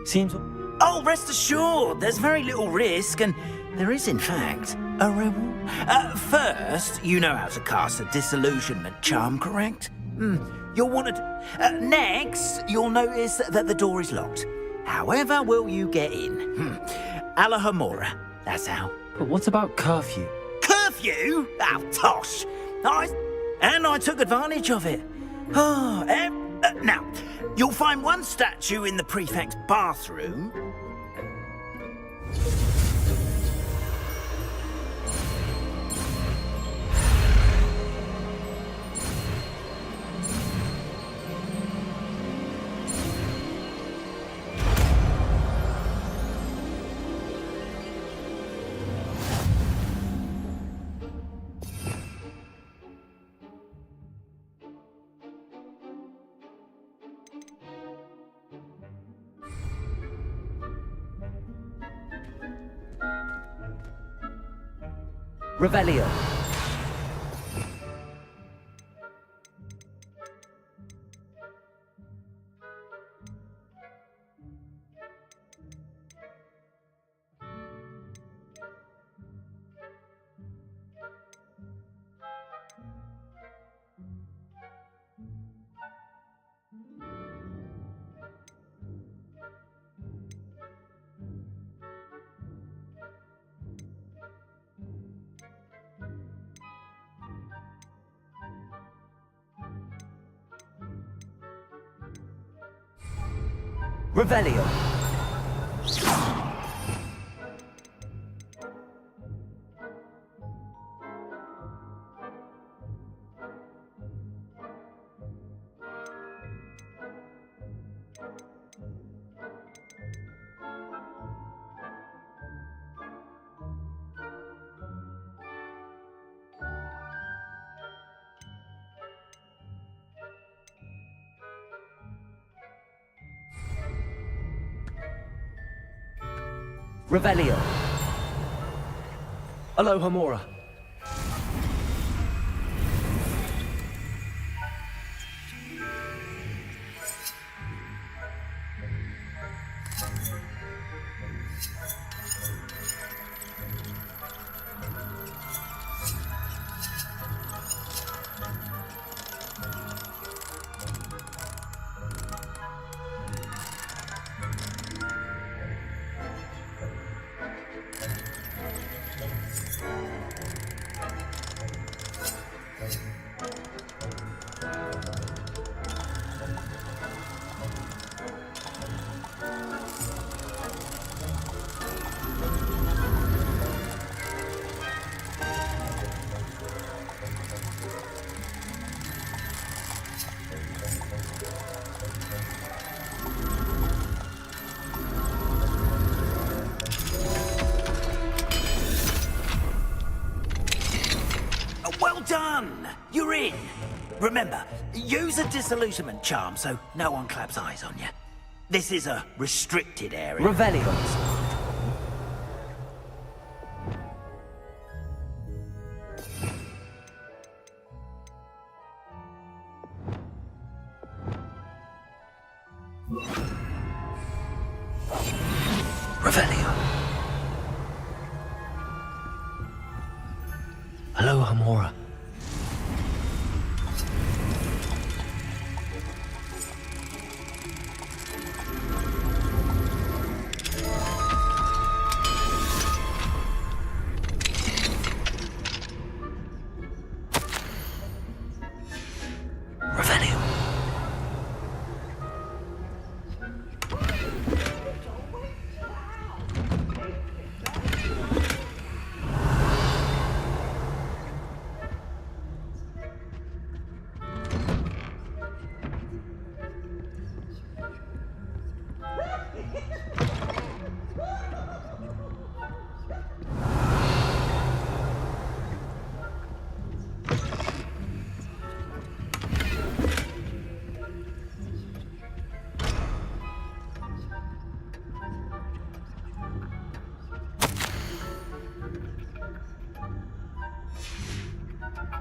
Seems... Oh, rest assured, there's very little risk, and there is, in fact, a reward. First, you know how to cast a disillusionment charm, correct? You'll want to... next, you'll notice that the door is locked. However will you get in? Alahomora, that's how. But what about curfew? Curfew? Oh, tosh. I took advantage of it. Now, you'll find one statue in the prefect's bathroom. Revelio. Revelio. Revelio. Aloha Mora. Well done! You're in. Remember, use a disillusionment charm so no one claps eyes on you. This is a restricted area. Revelio. Revelio. Aloha Mora. Revelio.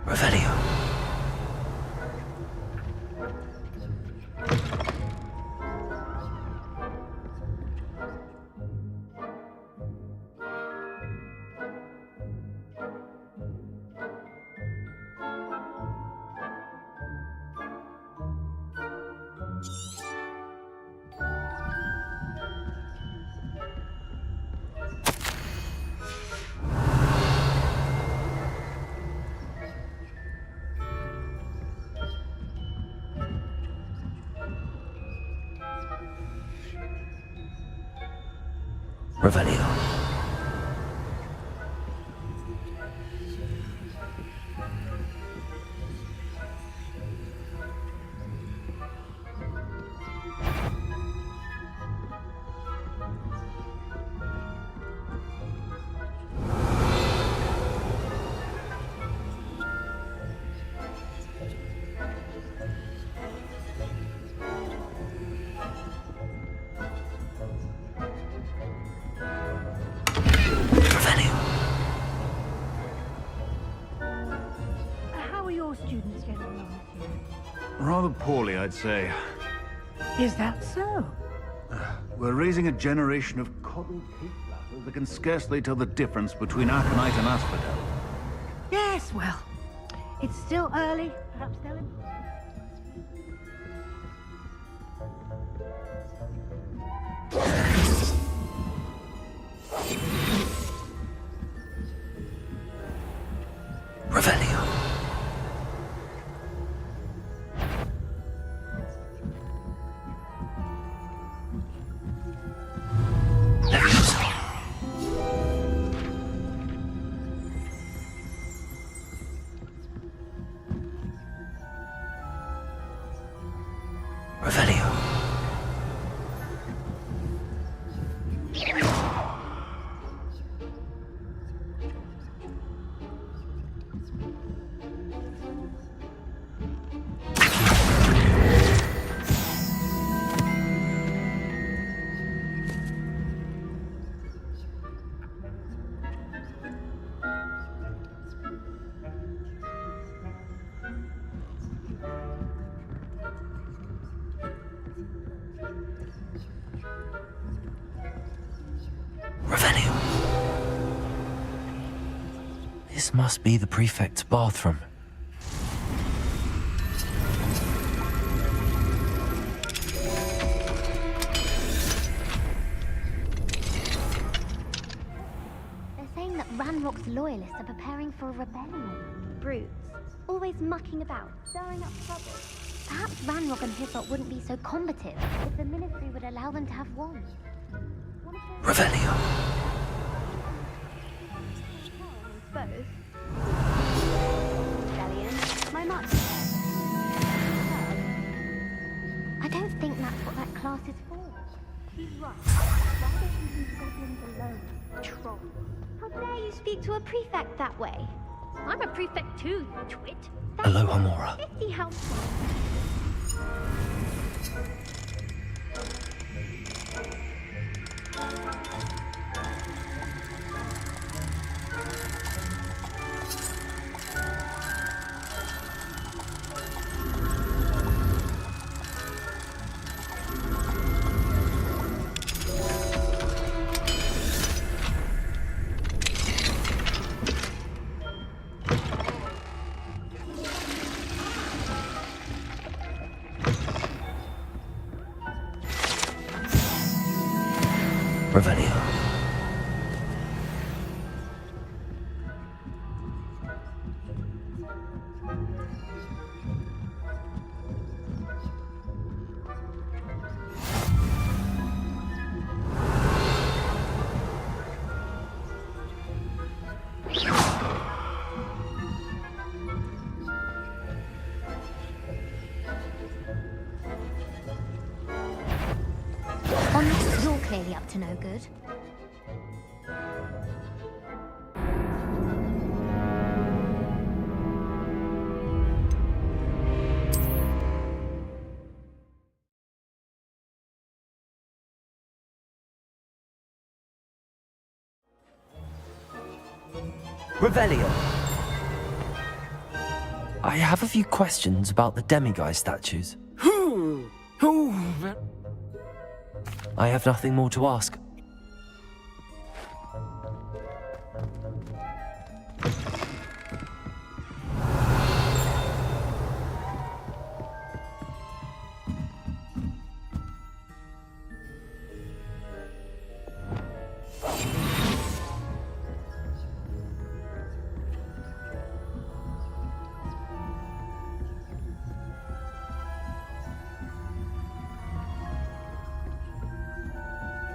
Revelio. Revelio. How are your students getting along with you? Rather poorly, I'd say. Is that so? We're raising a generation of coddled cake glasses that can scarcely tell the difference between aconite and asphodel. Yes, well, it's still early. Perhaps they'll improve. Revelio. Leviosa. Revelio. Revelio. This must be the prefect's bathroom. They're saying that Ranrock's loyalists are preparing for a rebellion. Brutes, always mucking about, stirring up trouble. Perhaps Ranrock and Hyssop wouldn't be so combative if the Ministry would allow them to have wands. Revelio. Both. Rebellion, my mark. I don't think that's what that class is for. She's right. Why don't you leave goblins alone, troll? How dare you speak to a prefect that way? I'm a prefect too, you twit. Aloha Mora. 50 house. Revelio. Honest, you're clearly up to no good. Revelio. I have a few questions about the demiguise statues. I have nothing more to ask.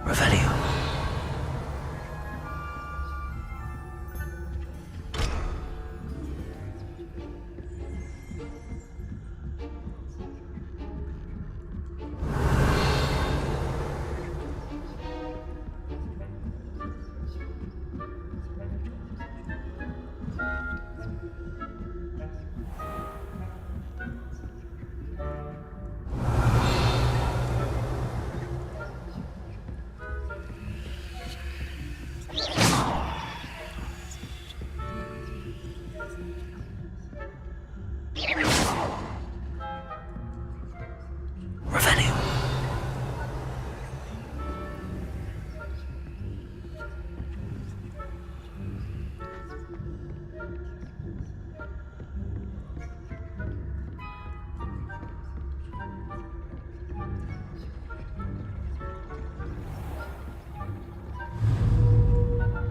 Revelio. Revelio.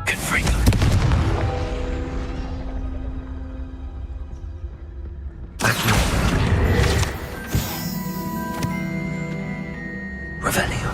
Confringo. Revelio.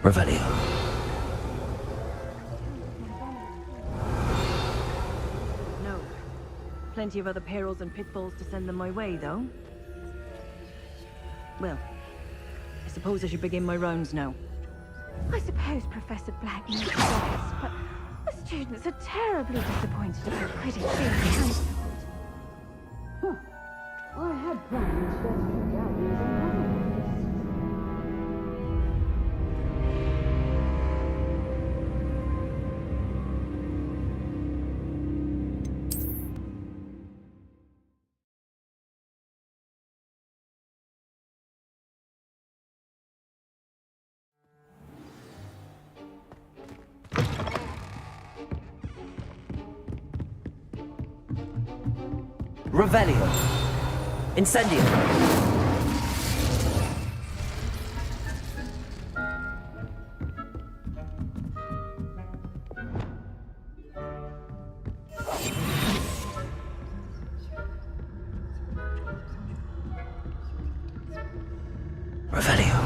Revelio. No. Plenty of other perils and pitfalls to send them my way, though. Well, I suppose I should begin my rounds now. I suppose Professor Black knows this, but the students are terribly disappointed about Quidditch being cancelled. I had planned to get you galleys on Hogwarts. Revelio. Incendio. Revelio.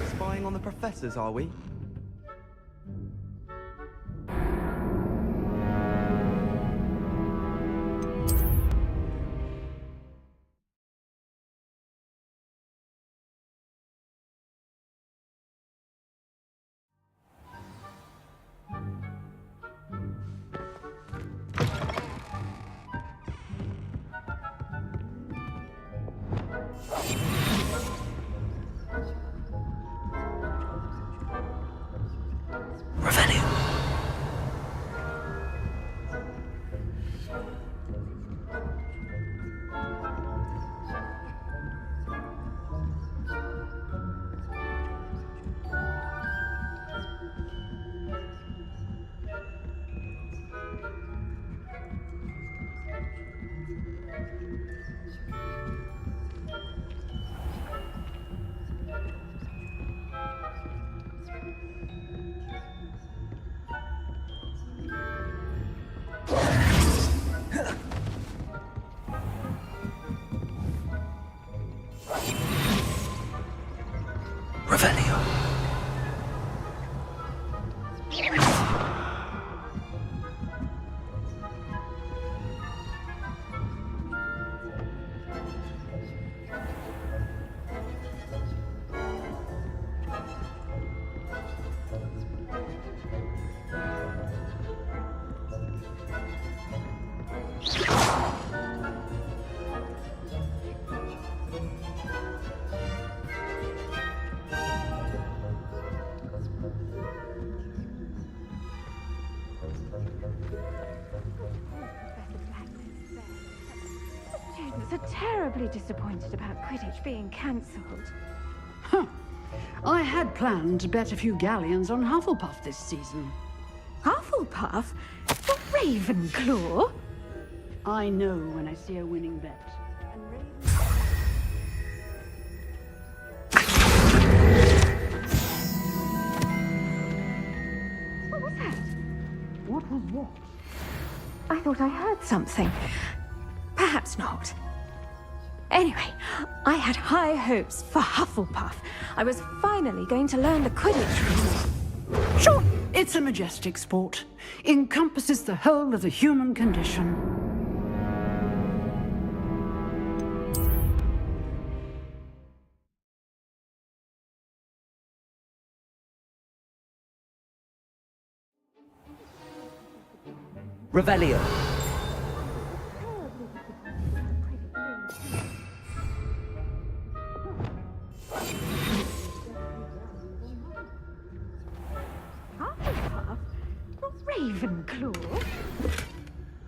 Spying on the professors, are we? Revelio. Are terribly disappointed about Quidditch being cancelled. I had planned to bet a few galleons on Hufflepuff this season. Hufflepuff? The Ravenclaw? I know when I see a winning bet. What was that? What was what? I thought I heard something. Perhaps not. Anyway, I had high hopes for Hufflepuff. I was finally going to learn the Quidditch rules. Sure, it's a majestic sport. Encompasses the whole of the human condition. Revelio. Hufflepuff? The Ravenclaw?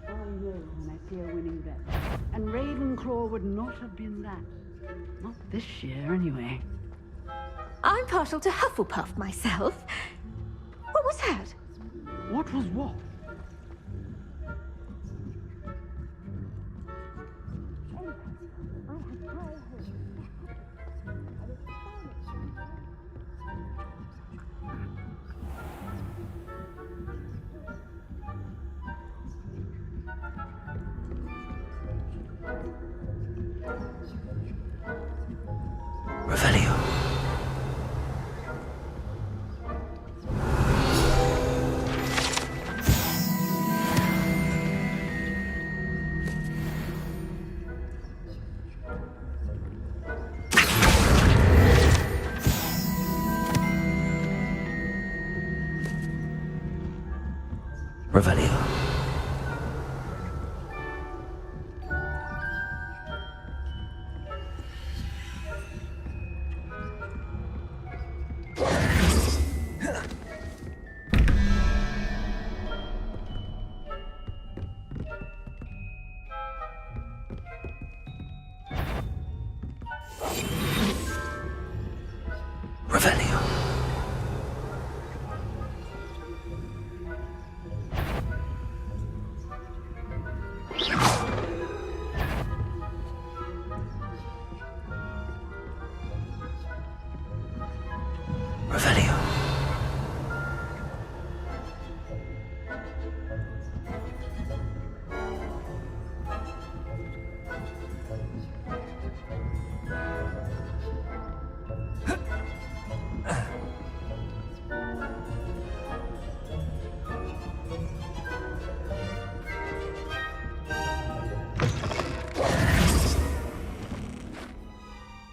I know when I see a winning bet. And Ravenclaw would not have been that. Not this year, anyway. I'm partial to Hufflepuff myself. What was that? What was what? Revelio. Revelio. Revelio.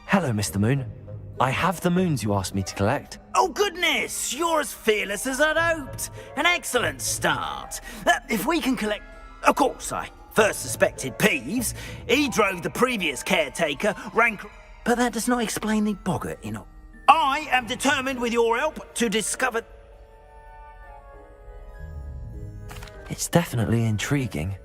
Hello, Mr. Moon. I have the moons you asked me to collect. Oh, goodness! You're as fearless as I'd hoped. An excellent start. If we can collect... Of course, I first suspected Peeves. He drove the previous caretaker, But that does not explain the boggart, you know. I am determined with your help to discover... It's definitely intriguing.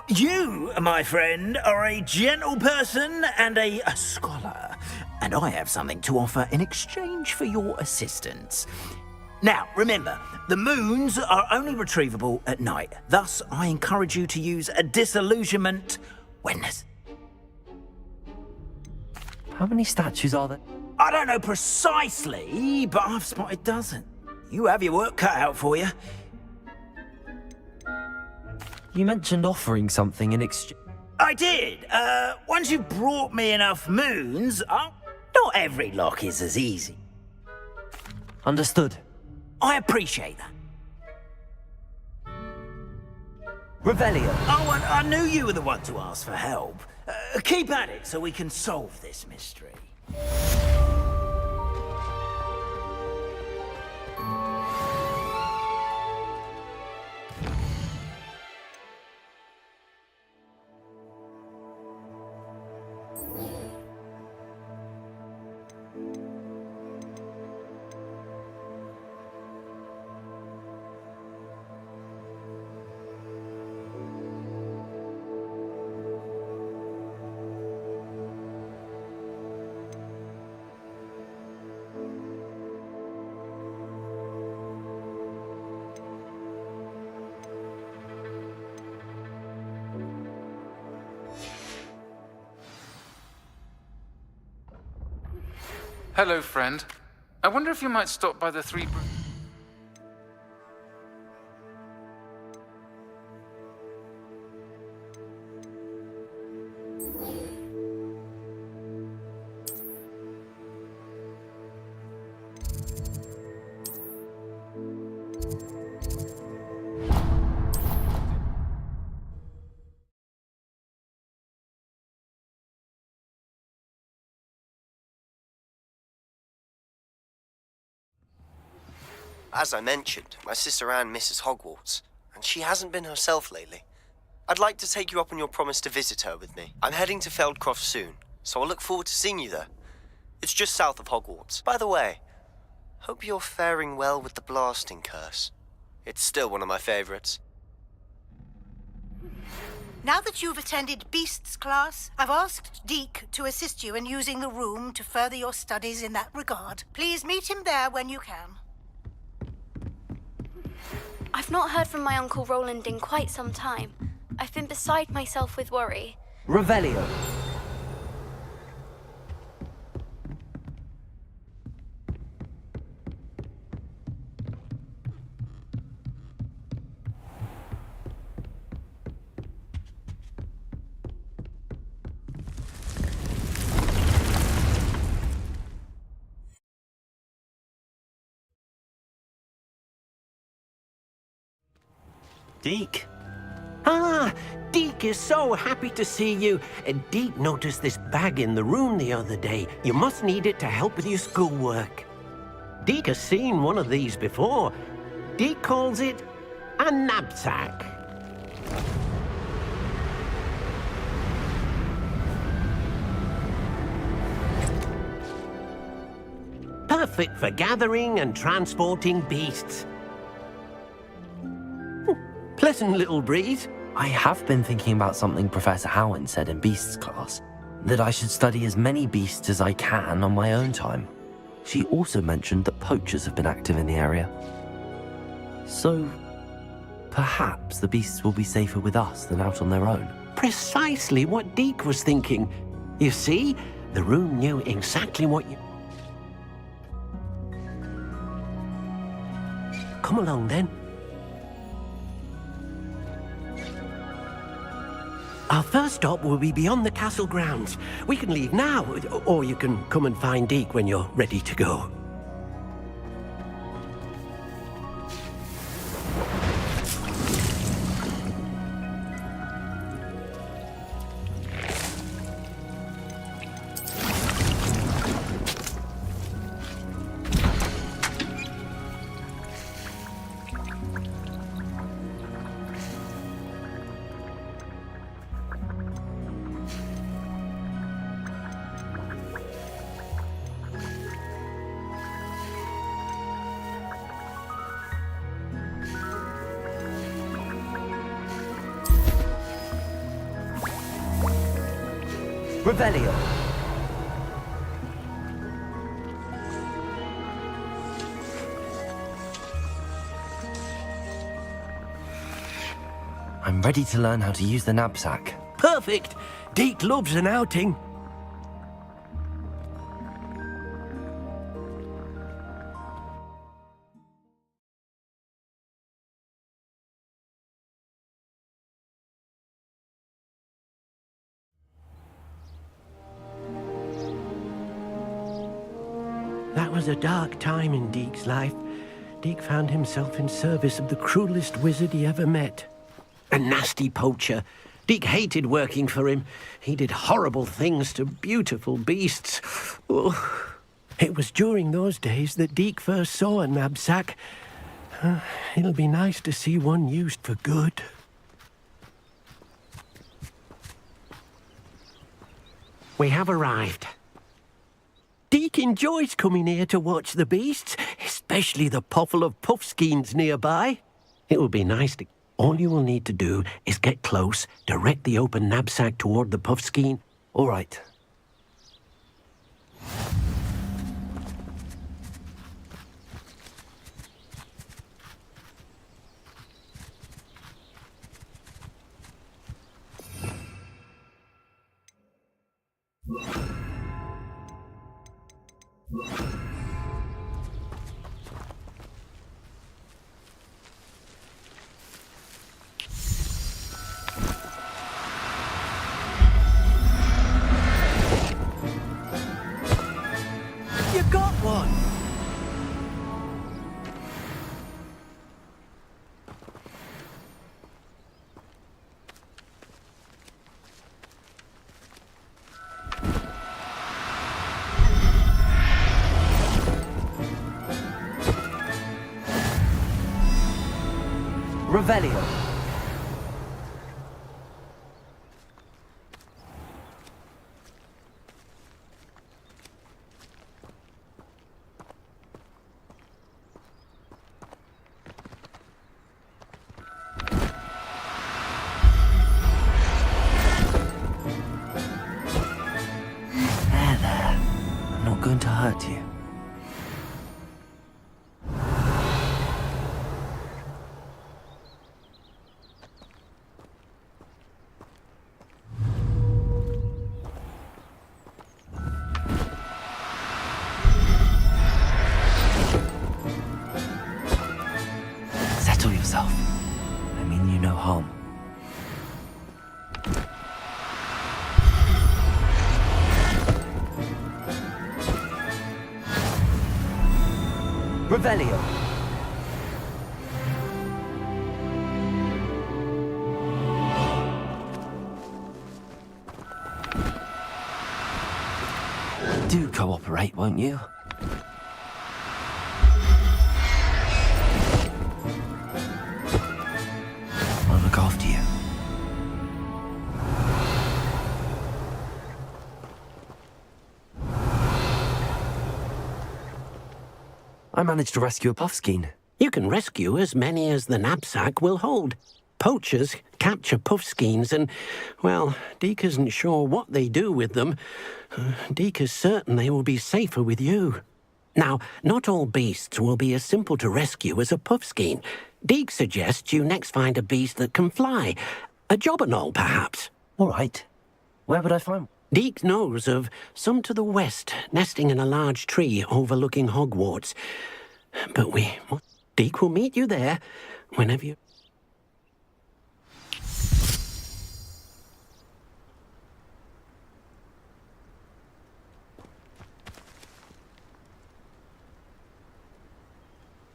You, my friend, are a gentle person and a scholar, and I have something to offer in exchange for your assistance. Now, remember, the moons are only retrievable at night. Thus, I encourage you to use a disillusionment witness. How many statues are there? I don't know precisely, but I've spotted dozens. You have your work cut out for you. You mentioned offering something in exchange. I did. Once you've brought me enough moons, not every lock is as easy. Understood. I appreciate that. Revelio. Oh, and I knew you were the one to ask for help. Keep at it so we can solve this mystery. Hello, friend. I wonder if you might stop by the three... As I mentioned, my sister Anne misses Hogwarts, and she hasn't been herself lately. I'd like to take you up on your promise to visit her with me. I'm heading to Feldcroft soon, so I'll look forward to seeing you there. It's just south of Hogwarts. By the way, hope you're faring well with the blasting curse. It's still one of my favorites. Now that you've attended Beasts class, I've asked Deke to assist you in using the room to further your studies in that regard. Please meet him there when you can. I've not heard from my Uncle Roland in quite some time. I've been beside myself with worry. Revelio. Deke? Ah, Deke is so happy to see you. Deke noticed this bag in the room the other day. You must need it to help with your schoolwork. Deke has seen one of these before. Deke calls it a knapsack. Perfect for gathering and transporting beasts. Pleasant little breeze. I have been thinking about something Professor Howin said in Beasts class, that I should study as many beasts as I can on my own time. She also mentioned that poachers have been active in the area. So, perhaps the beasts will be safer with us than out on their own. Precisely what Deke was thinking. You see, the room knew exactly what you... Come along, then. Our first stop will be beyond the castle grounds. We can leave now, or you can come and find Deke when you're ready to go. Revelio. I'm ready to learn how to use the knapsack. Perfect! Deke loves an outing. That was a dark time in Deke's life. Deke found himself in service of the cruelest wizard he ever met. A nasty poacher. Deke hated working for him. He did horrible things to beautiful beasts. Oh. It was during those days that Deke first saw a knapsack. It'll be nice to see one used for good. We have arrived. Deke enjoys coming here to watch the beasts, especially the potful of puffskeins nearby. It will be nice to... All you will need to do is get close, direct the open knapsack toward the puffskein. All right. You got one! Revelio. There. I'm not going to hurt you. Settle yourself. I mean you no harm. Revelio. Do cooperate, won't you? managed to rescue a puffskein. You can rescue as many as the knapsack will hold. Poachers capture puffskeins and, well, Deke isn't sure what they do with them. Deke is certain they will be safer with you. Now, not all beasts will be as simple to rescue as a puffskein. Deke suggests you next find a beast that can fly. A jobberknoll, perhaps. All right. Where would I find? Deke knows of some to the west, nesting in a large tree overlooking Hogwarts. But Deke will meet you there whenever you...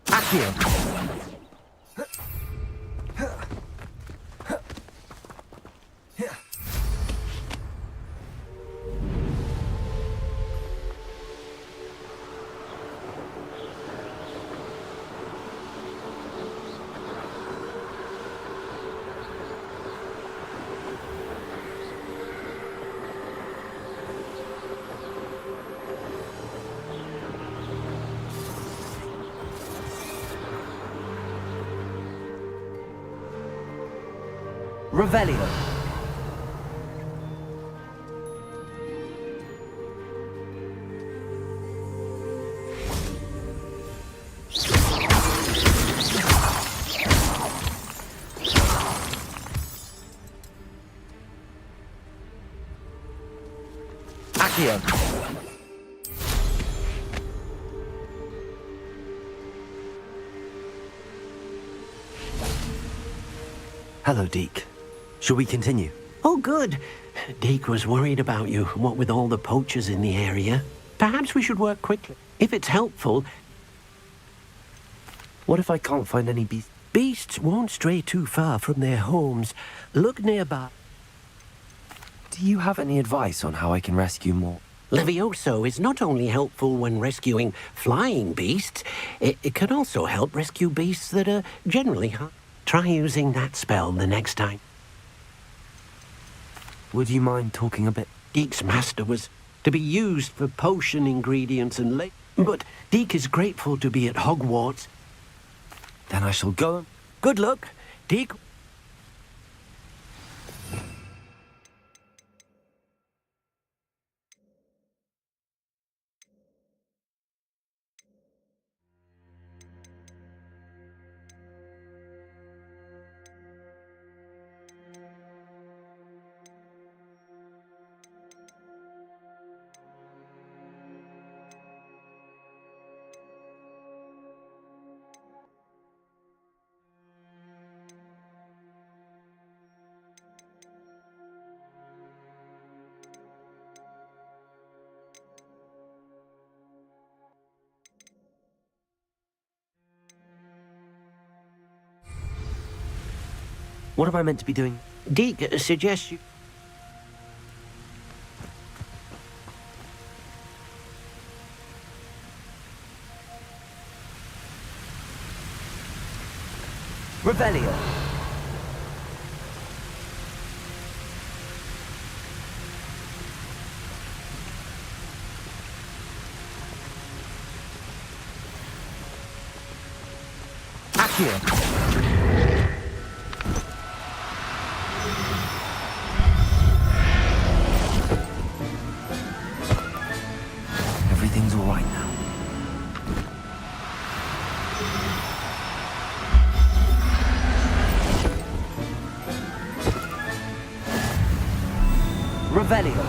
Accio! Revelio. Accio. Hello, Deke. Shall we continue? Oh, good. Deke was worried about you, what with all the poachers in the area. Perhaps we should work quickly. If it's helpful... What if I can't find any beasts? Beasts won't stray too far from their homes. Look nearby. Do you have any advice on how I can rescue more? Levioso is not only helpful when rescuing flying beasts, it can also help rescue beasts that are generally hard. Try using that spell the next time. Would you mind talking a bit? Deke's master was to be used for potion ingredients and but Deke is grateful to be at Hogwarts. Then I shall go. Good luck, Deke. What am I meant to be doing? Deke suggests you... Revelio. Accio. Everything's all right now. Revelio.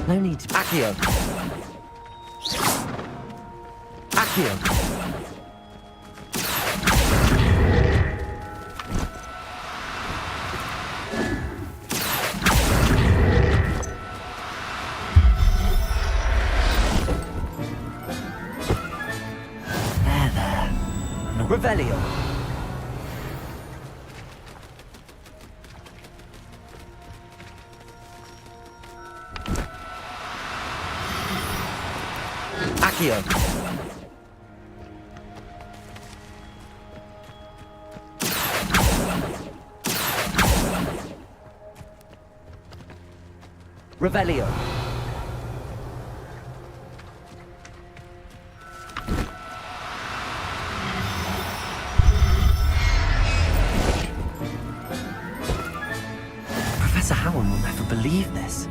No need to... Accio. Accio. Revelio. Accio. Revelio. Professor Howard will never believe this.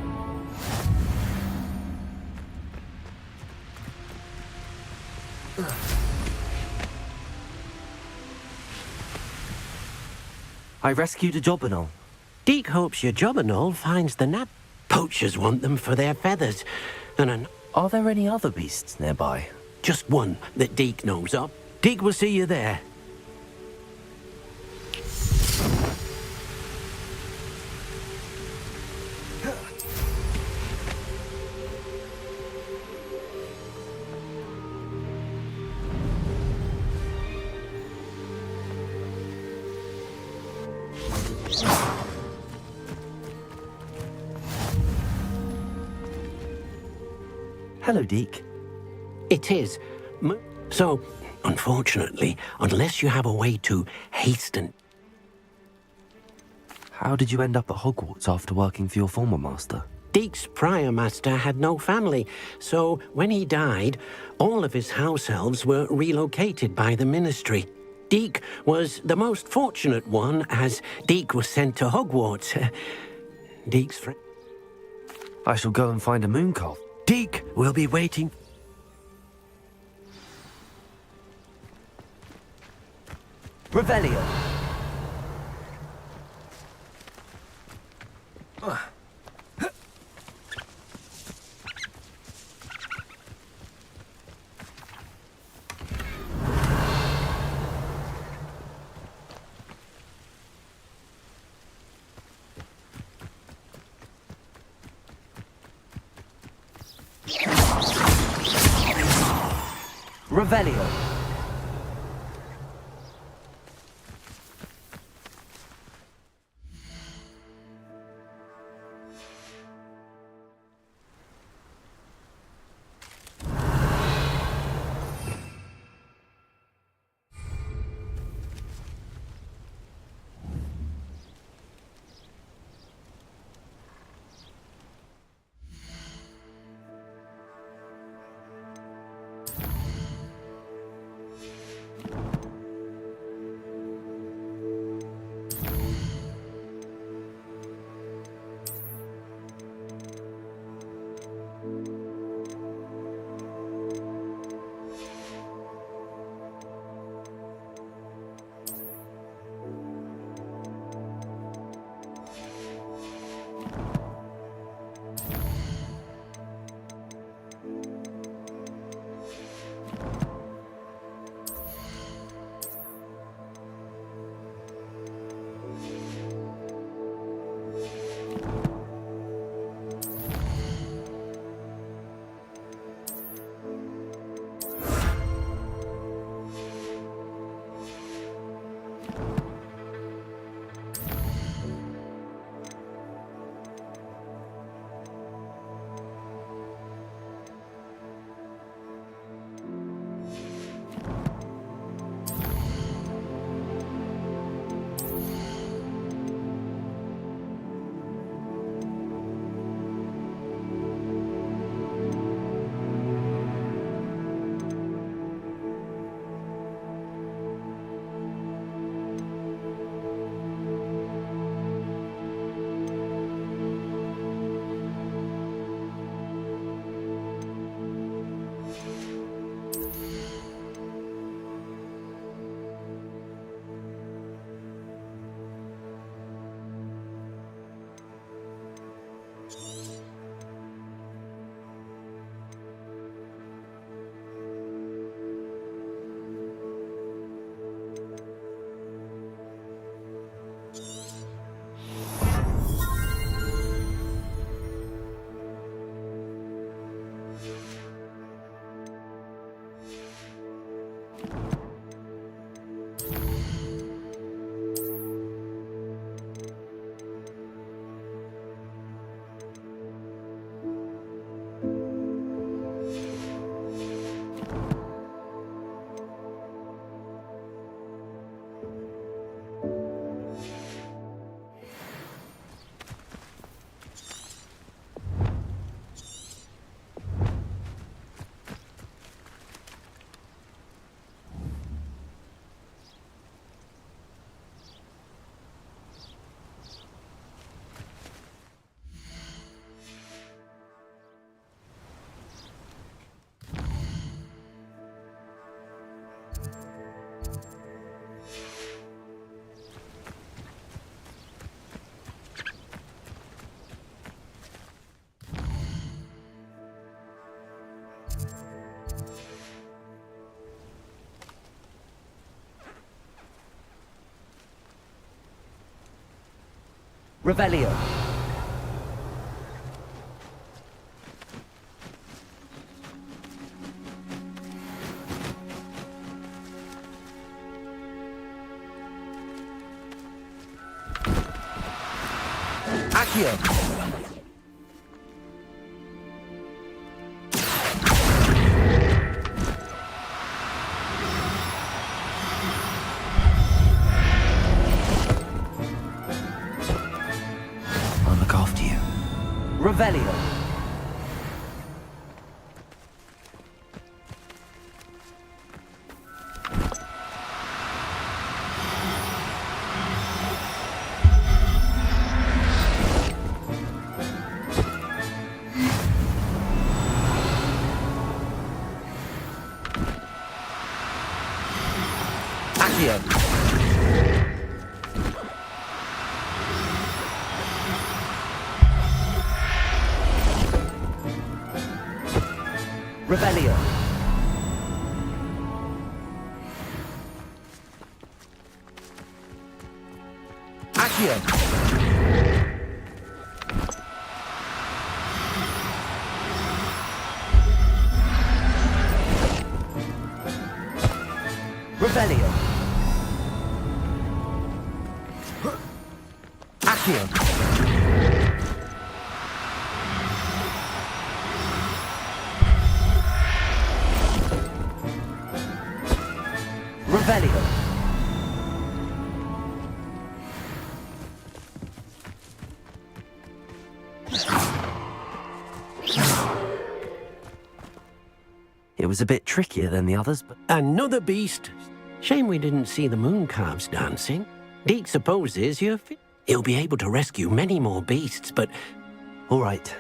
I rescued a jobberknoll. Deke hopes your jobberknoll finds the nap. Poachers want them for their feathers. Are there any other beasts nearby? Just one that Deke knows of. Deke will see you there. Hello, Deke. It is. So, unfortunately, unless you have a way to hasten... How did you end up at Hogwarts after working for your former master? Deke's prior master had no family, so when he died, all of his house elves were relocated by the ministry. Deke was the most fortunate one, as Deke was sent to Hogwarts. Deke's friend... I shall go and find a moon calf. Deke will be waiting. Revelio. Revelio. Revelio. Accio. I'll look after you. Revelio. Accio. Revelio. Accio. Revelio. Accio. Revelio. It was a bit trickier than the others, but Another beast. Shame we didn't see the moon calves dancing. Deke supposes you're fit. He'll be able to rescue many more beasts, but... all right.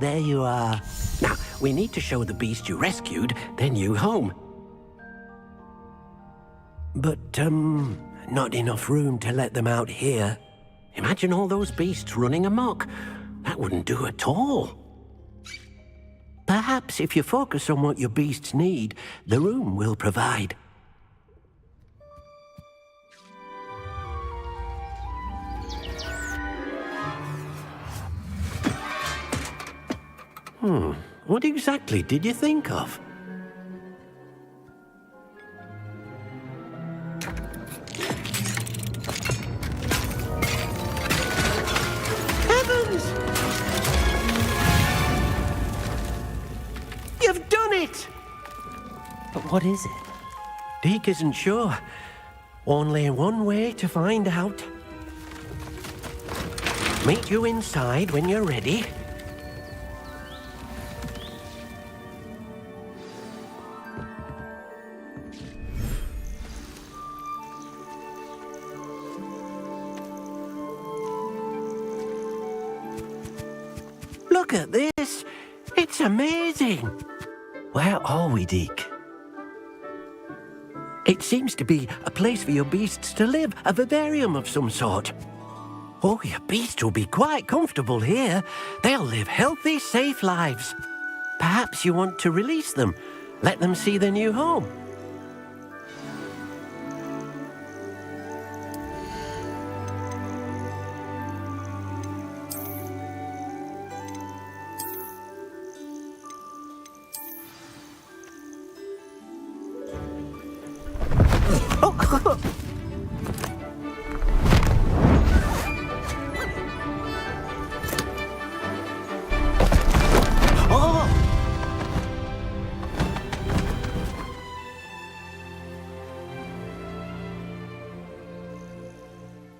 There you are. Now, we need to show the beast you rescued their new home. But, not enough room to let them out here. Imagine all those beasts running amok. That wouldn't do at all. Perhaps if you focus on what your beasts need, the room will provide. What exactly did you think of? Heavens! You've done it! But what is it? Deke isn't sure. Only one way to find out. Meet you inside when you're ready. Look at this! It's amazing! Where are we, Deke? It seems to be a place for your beasts to live, a vivarium of some sort. Oh, your beasts will be quite comfortable here. They'll live healthy, safe lives. Perhaps you want to release them, let them see their new home.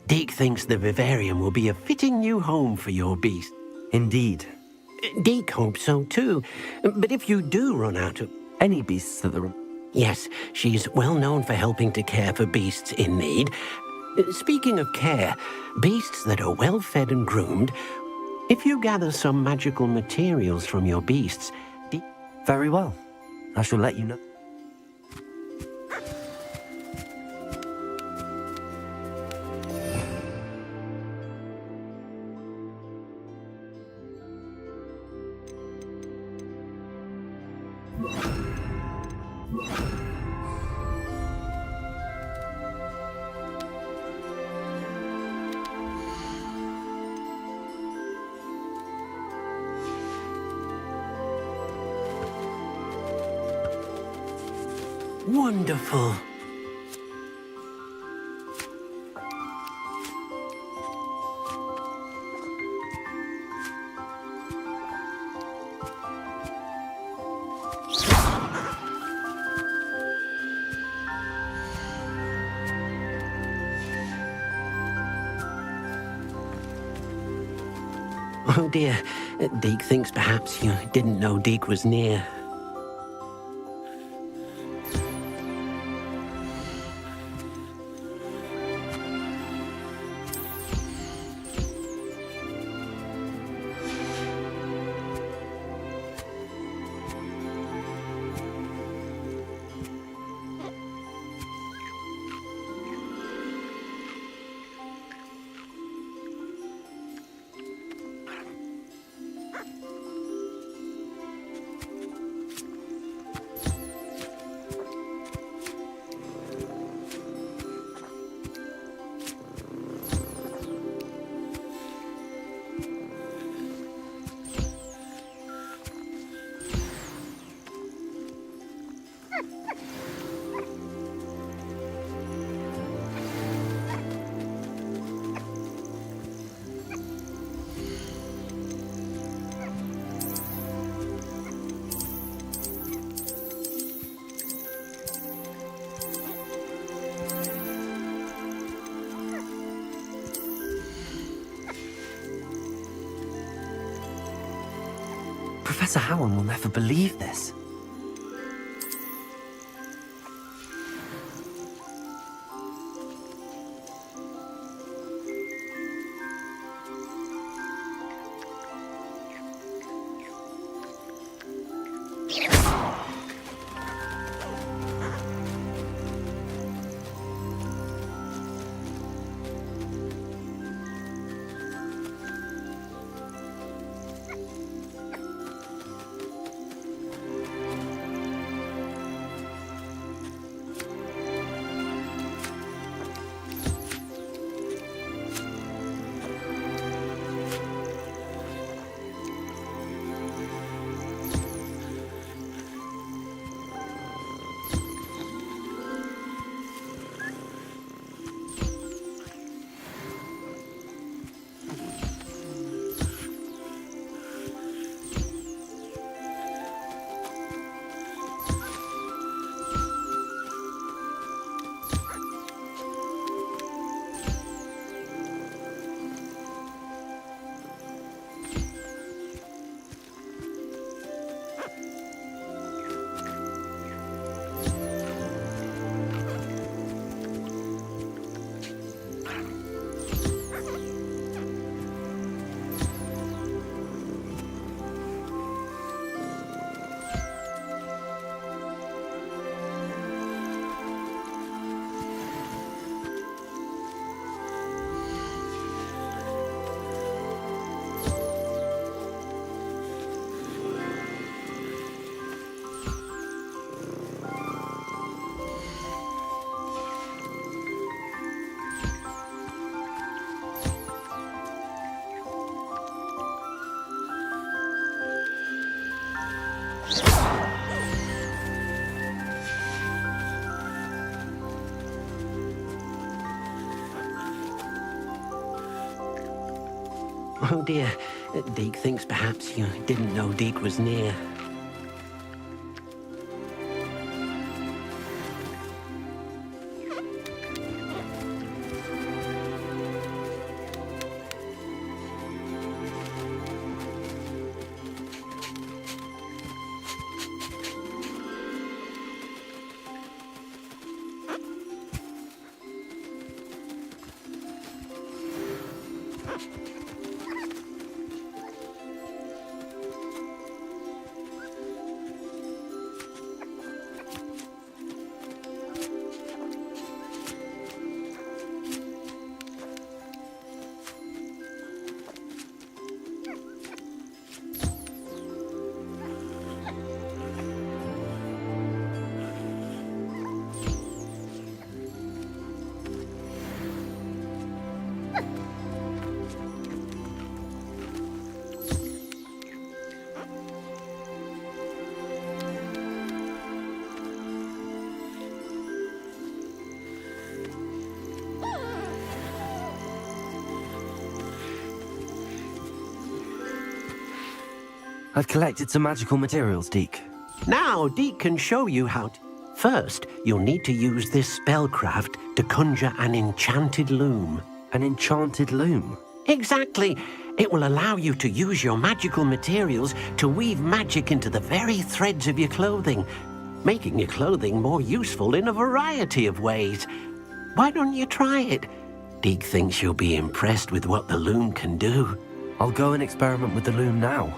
Deke thinks the vivarium will be a fitting new home for your beast. Indeed. Deke hopes so too. But if you do run out of... Any beasts at the room? Yes, she's well known for helping to care for beasts in need. Speaking of care, beasts that are well fed and groomed, if you gather some magical materials from your beasts, Very well. I shall let you know. Wonderful. Oh dear, Deke thinks perhaps you didn't know Deke was near. Professor Howard will never believe this. Oh dear, Deke thinks perhaps you didn't know Deke was near. I've collected some magical materials, Deke. Now, Deke can show you how to... First, you'll need to use this spellcraft to conjure an enchanted loom. An enchanted loom? Exactly. It will allow you to use your magical materials to weave magic into the very threads of your clothing, making your clothing more useful in a variety of ways. Why don't you try it? Deke thinks you'll be impressed with what the loom can do. I'll go and experiment with the loom now.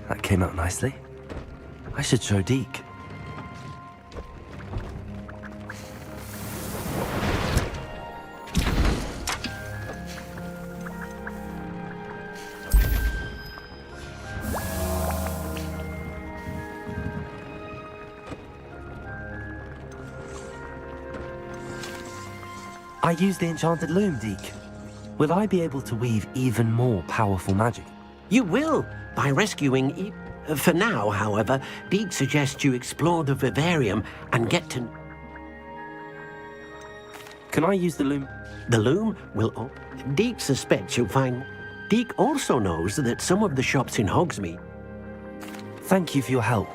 That came out nicely. I should show Deke. I use the enchanted loom, Deke. Will I be able to weave even more powerful magic? You will, by rescuing... For now, however, Deke suggests you explore the vivarium and get to... Can I use the loom? The loom will... Deke suspects you'll find... Deke also knows that some of the shops in Hogsmeade... Thank you for your help.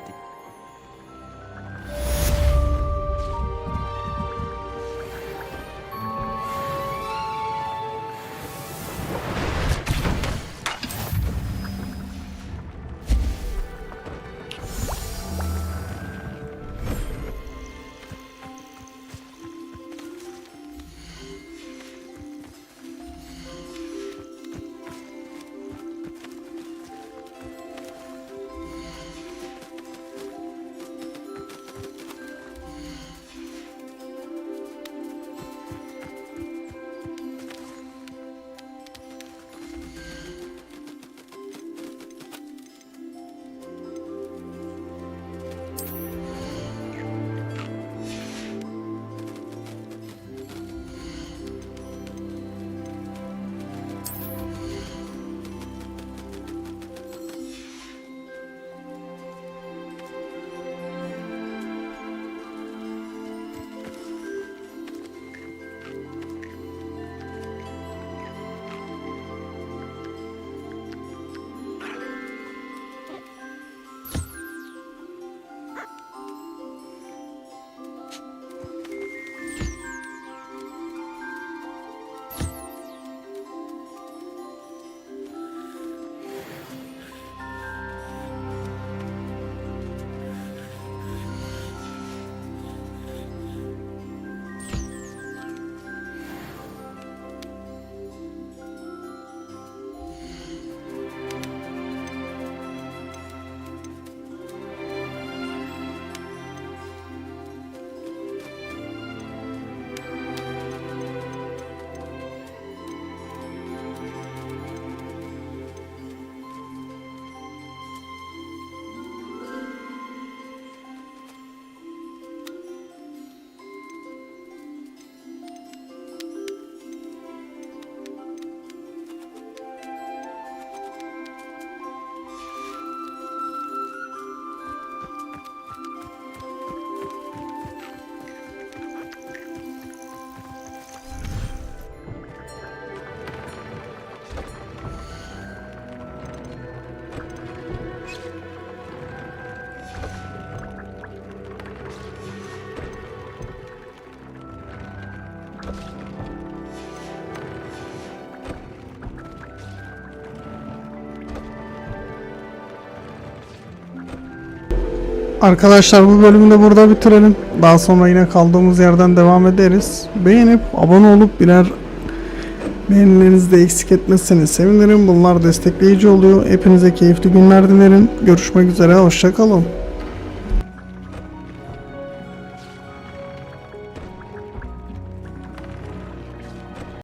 Arkadaşlar bu bölümü de burada bitirelim. Daha sonra yine kaldığımız yerden devam ederiz. Beğenip abone olup birer beğenilerinizi de eksik etmezseniz sevinirim. Bunlar destekleyici oluyor. Hepinize keyifli günler dilerim. Görüşmek üzere. Hoşça kalın.